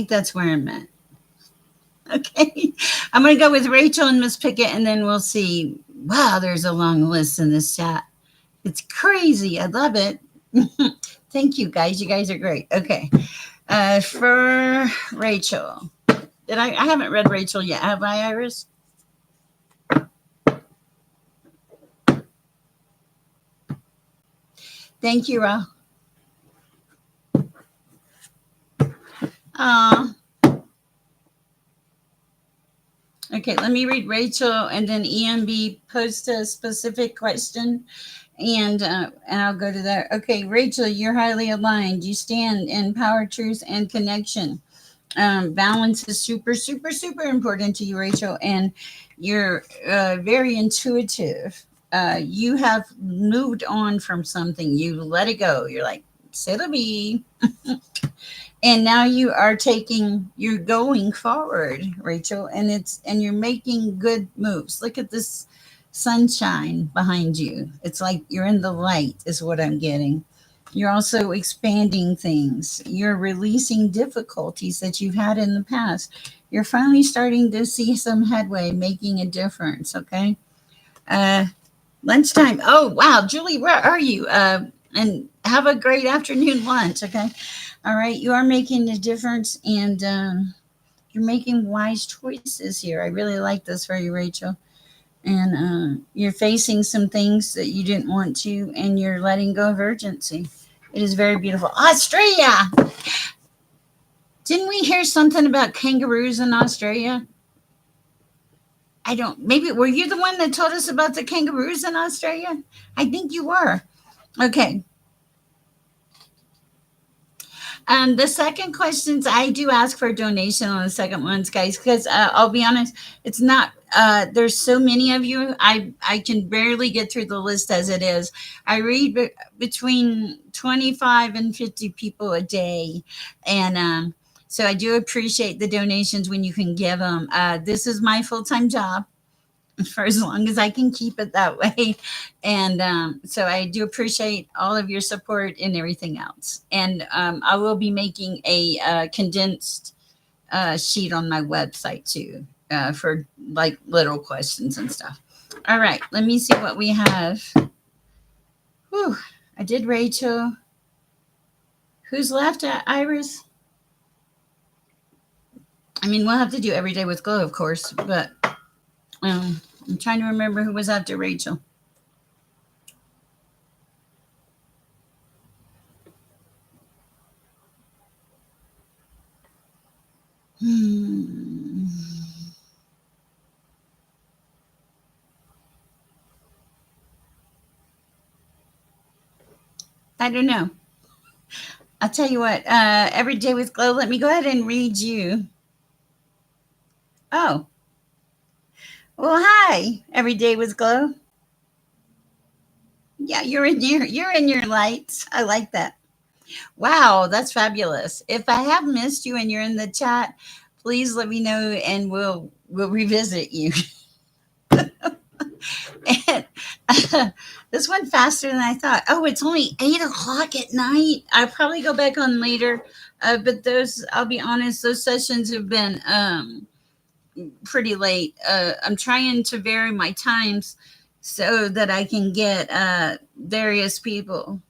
that's where I'm at. Okay. I'm going to go with Rachel and Miss Pickett, and then we'll see. Wow, there's a long list in this chat. It's crazy. I love it. Thank you, guys. You guys are great. Okay. For Rachel. I haven't read Rachel yet. Have I, Iris? Thank you, Ra. Okay, let me read Rachel, and then EMB post a specific question, and I'll go to that. Okay, Rachel, you're highly aligned. You stand in power, truth, and connection. Balance is super, super, super important to you, Rachel, and you're very intuitive. You have moved on from something. You let it go. You're like, c'est la vie. And now you're going forward, Rachel, and you're making good moves. Look at this sunshine behind you. It's like you're in the light, is what I'm getting. You're also expanding things. You're releasing difficulties that you've had in the past. You're finally starting to see some headway, making a difference. Okay. Uh, Lunchtime. Oh, wow. Julie, where are you? And have a great afternoon lunch. Okay. All right. You are making a difference, and you're making wise choices here. I really like this for you, Rachel. And you're facing some things that you didn't want to, and you're letting go of urgency. It is very beautiful. Australia. Didn't we hear something about kangaroos in Australia? I don't, maybe were you the one that told us about the kangaroos in Australia? I think you were. Okay. The second questions, I do ask for a donation on the second ones, guys, because I'll be honest, it's not. There's so many of you. I can barely get through the list as it is. I read between 25 and 50 people a day, and so I do appreciate the donations when you can give them. This is my full time job for as long as I can keep it that way. And so I do appreciate all of your support and everything else. And I will be making a condensed sheet on my website too for like little questions and stuff. All right, let me see what we have. Whew, I did Rachel. Who's left at Iris? I mean, we'll have to do every day with Glow, of course, but I'm trying to remember who was after Rachel. Hmm. I don't know. I'll tell you what. Every day with Glow. Let me go ahead and read you. Oh, well, hi. Every day with Glow. Yeah, you're in your lights. I like that. Wow, that's fabulous. If I have missed you and you're in the chat, please let me know and we'll revisit you. And, this went faster than I thought. Oh, it's only 8 o'clock at night. I'll probably go back on later. But those, I'll be honest, those sessions have been pretty late. I'm trying to vary my times so that I can get various people.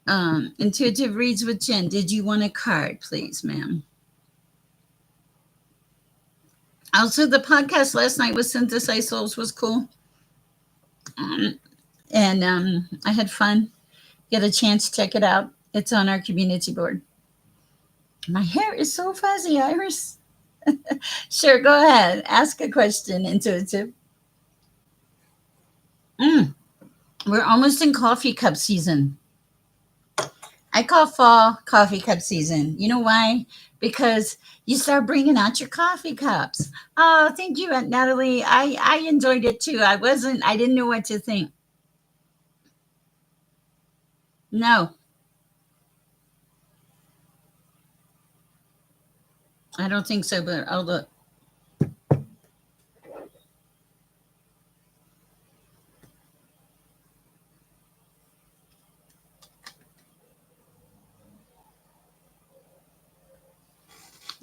Intuitive reads with Jen. Did you want a card, please, ma'am? Also, the podcast last night with Synthesized Souls was cool. And I had fun. Get a chance to check it out. It's on our community board. My hair is so fuzzy, Iris. Sure, go ahead. Ask a question, Intuitive. Mm, we're almost in coffee cup season. I call fall coffee cup season. You know why? Because you start bringing out your coffee cups. Oh, thank you, Aunt Natalie. I enjoyed it too. I didn't know what to think. No, I don't think so, but I'll look.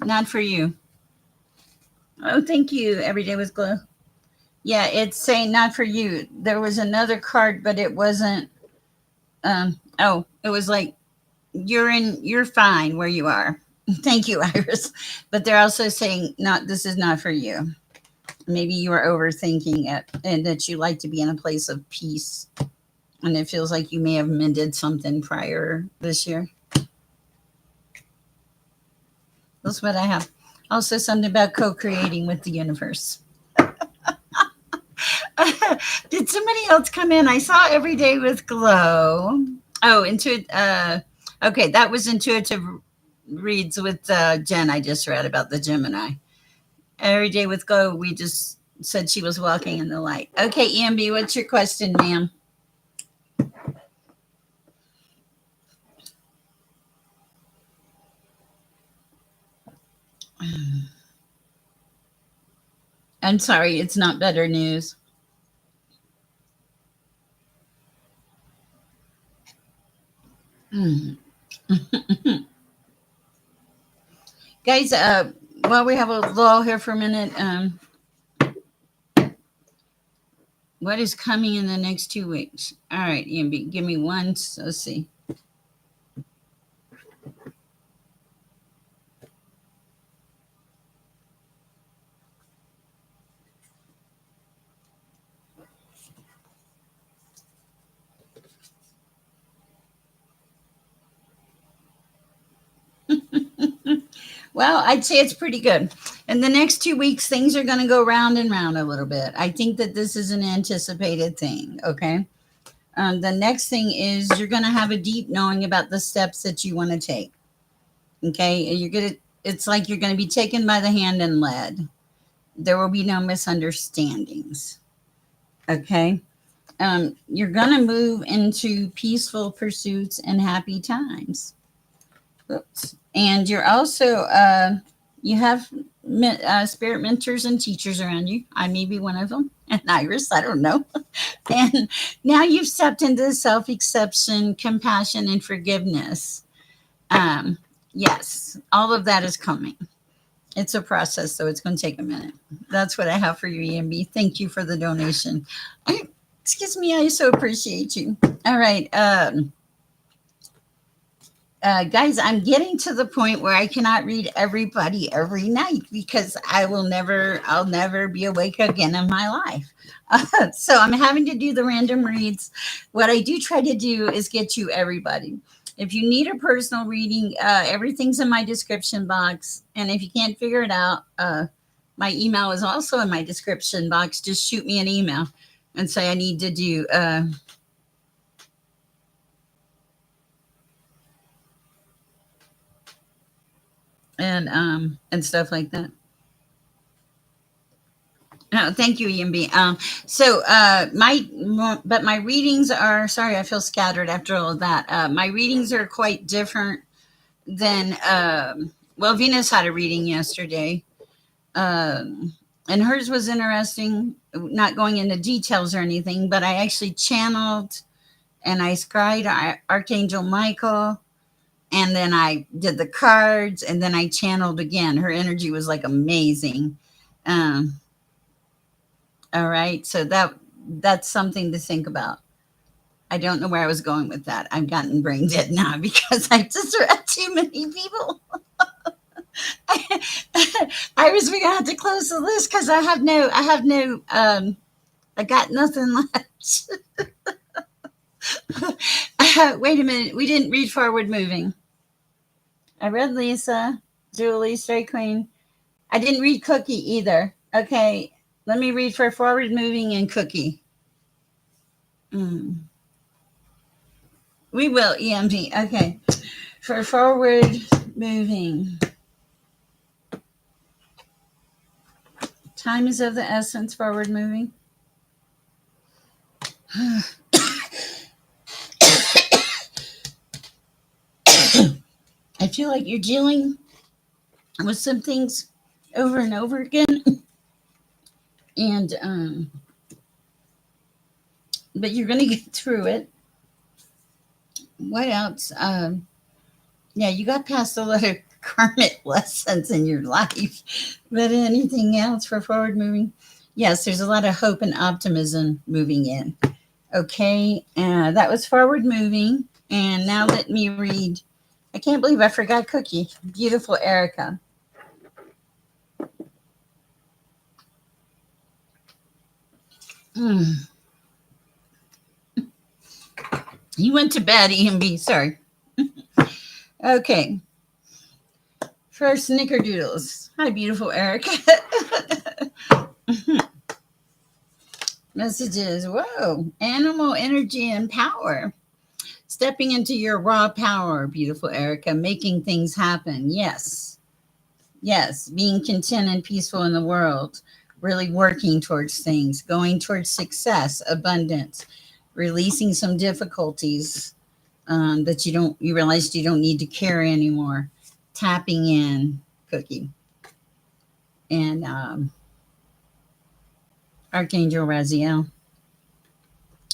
Not for you. Oh, thank you. Every day with Glow. Yeah, it's saying not for you. There was another card, but it wasn't. Oh, it was like you're fine where you are. Thank you, Iris. But they're also saying not this is not for you. Maybe you are overthinking it and that you like to be in a place of peace. And it feels like you may have mended something prior this year. That's what I have. Also, something about co creating with the universe. Did somebody else come in? I saw Every Day with Glow. Oh, okay, that was Intuitive Reads with Jen. I just read about the Gemini. Every Day with Glow, we just said she was walking in the light. Okay, EMB, what's your question, ma'am? I'm sorry, it's not better news. Mm. Guys, while we have a lull here for a minute, what is coming in the next 2 weeks? All right, EMB, give me one. Let's see. Well, I'd say it's pretty good. In the next 2 weeks, things are going to go round and round a little bit. I think that this is an anticipated thing. Okay. The next thing is you're going to have a deep knowing about the steps that you want to take. Okay. It's like you're going to be taken by the hand and led. There will be no misunderstandings. Okay. You're going to move into peaceful pursuits and happy times. Oops. And you're also, you have spirit mentors and teachers around you. I may be one of them, and Iris, I don't know. And now you've stepped into self acceptance, compassion, and forgiveness. Um, yes, all of that is coming. It's a process, so it's going to take a minute. That's what I have for you, EMB. Thank you for the donation. Excuse me, I so appreciate you. All right. Guys, I'm getting to the point where I cannot read everybody every night because I'll never be awake again in my life. So I'm having to do the random reads. What I do try to do is get you everybody. If you need a personal reading, everything's in my description box. And if you can't figure it out, my email is also in my description box. Just shoot me an email and say I need to do and stuff like that. Oh, thank you, EMB. But my readings are sorry. I feel scattered after all of that. My readings are quite different than. Well, Venus had a reading yesterday, and hers was interesting. Not going into details or anything, but I actually channeled and I scried Archangel Michael, and then I did the cards, and then I channeled again. Her energy was like amazing. Um, all right, so that's something to think about. I don't know where I was going with that. I've gotten brain dead now because I just read too many people. I was we gonna have to close the list because I got nothing left. Wait a minute, we didn't read forward moving. I read Lisa, Julie, Stray Queen. I didn't read Cookie either. Okay, let me read for forward moving and Cookie. Mm. We will, EMP. Okay. For forward moving. Time is of the essence, forward moving. I feel like you're dealing with some things over and over again. And, but you're going to get through it. What else? Yeah, you got past a lot of karmic lessons in your life. But anything else for forward moving? Yes, there's a lot of hope and optimism moving in. Okay, that was forward moving. And now let me read. I can't believe I forgot Cookie. Beautiful Erica. Mm. You went to bed, EMB. Sorry. Okay. First, Snickerdoodles. Hi, beautiful Erica. Messages. Whoa. Animal energy and power. Stepping into your raw power, beautiful Erica. Making things happen. Yes. Yes. Being content and peaceful in the world. really working towards things, going towards success, abundance, releasing some difficulties that you realized you don't need to carry anymore, tapping in, Cookie, and Archangel Raziel,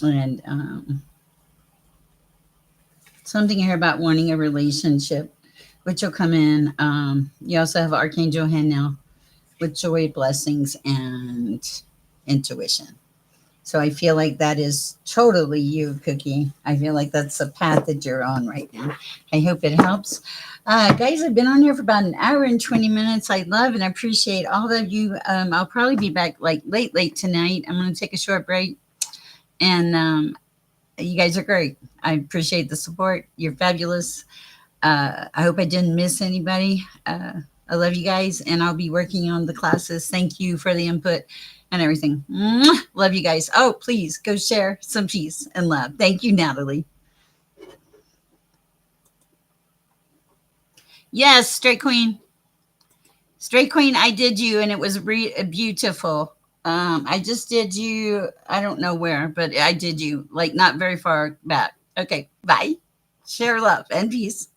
and something here about wanting a relationship, which will come in. You also have Archangel Hanel with joy, blessings, and intuition. So I feel like that is totally you, Cookie. I feel like that's the path that you're on right now. I hope it helps. Guys, I've been on here for about an hour and 20 minutes. I love and appreciate all of you. I'll probably be back like late tonight. I'm going to take a short break. And you guys are great. I appreciate the support. You're fabulous. I hope I didn't miss anybody. I love you guys, and I'll be working on the classes. Thank you for the input and everything. Mwah! Love you guys. Oh, please go share some peace and love. Thank you, Natalie. Yes, Straight Queen. Straight Queen, I did you, and it was beautiful. I just did you, I don't know where, but I did you, like not very far back. Okay, bye. Share love and peace.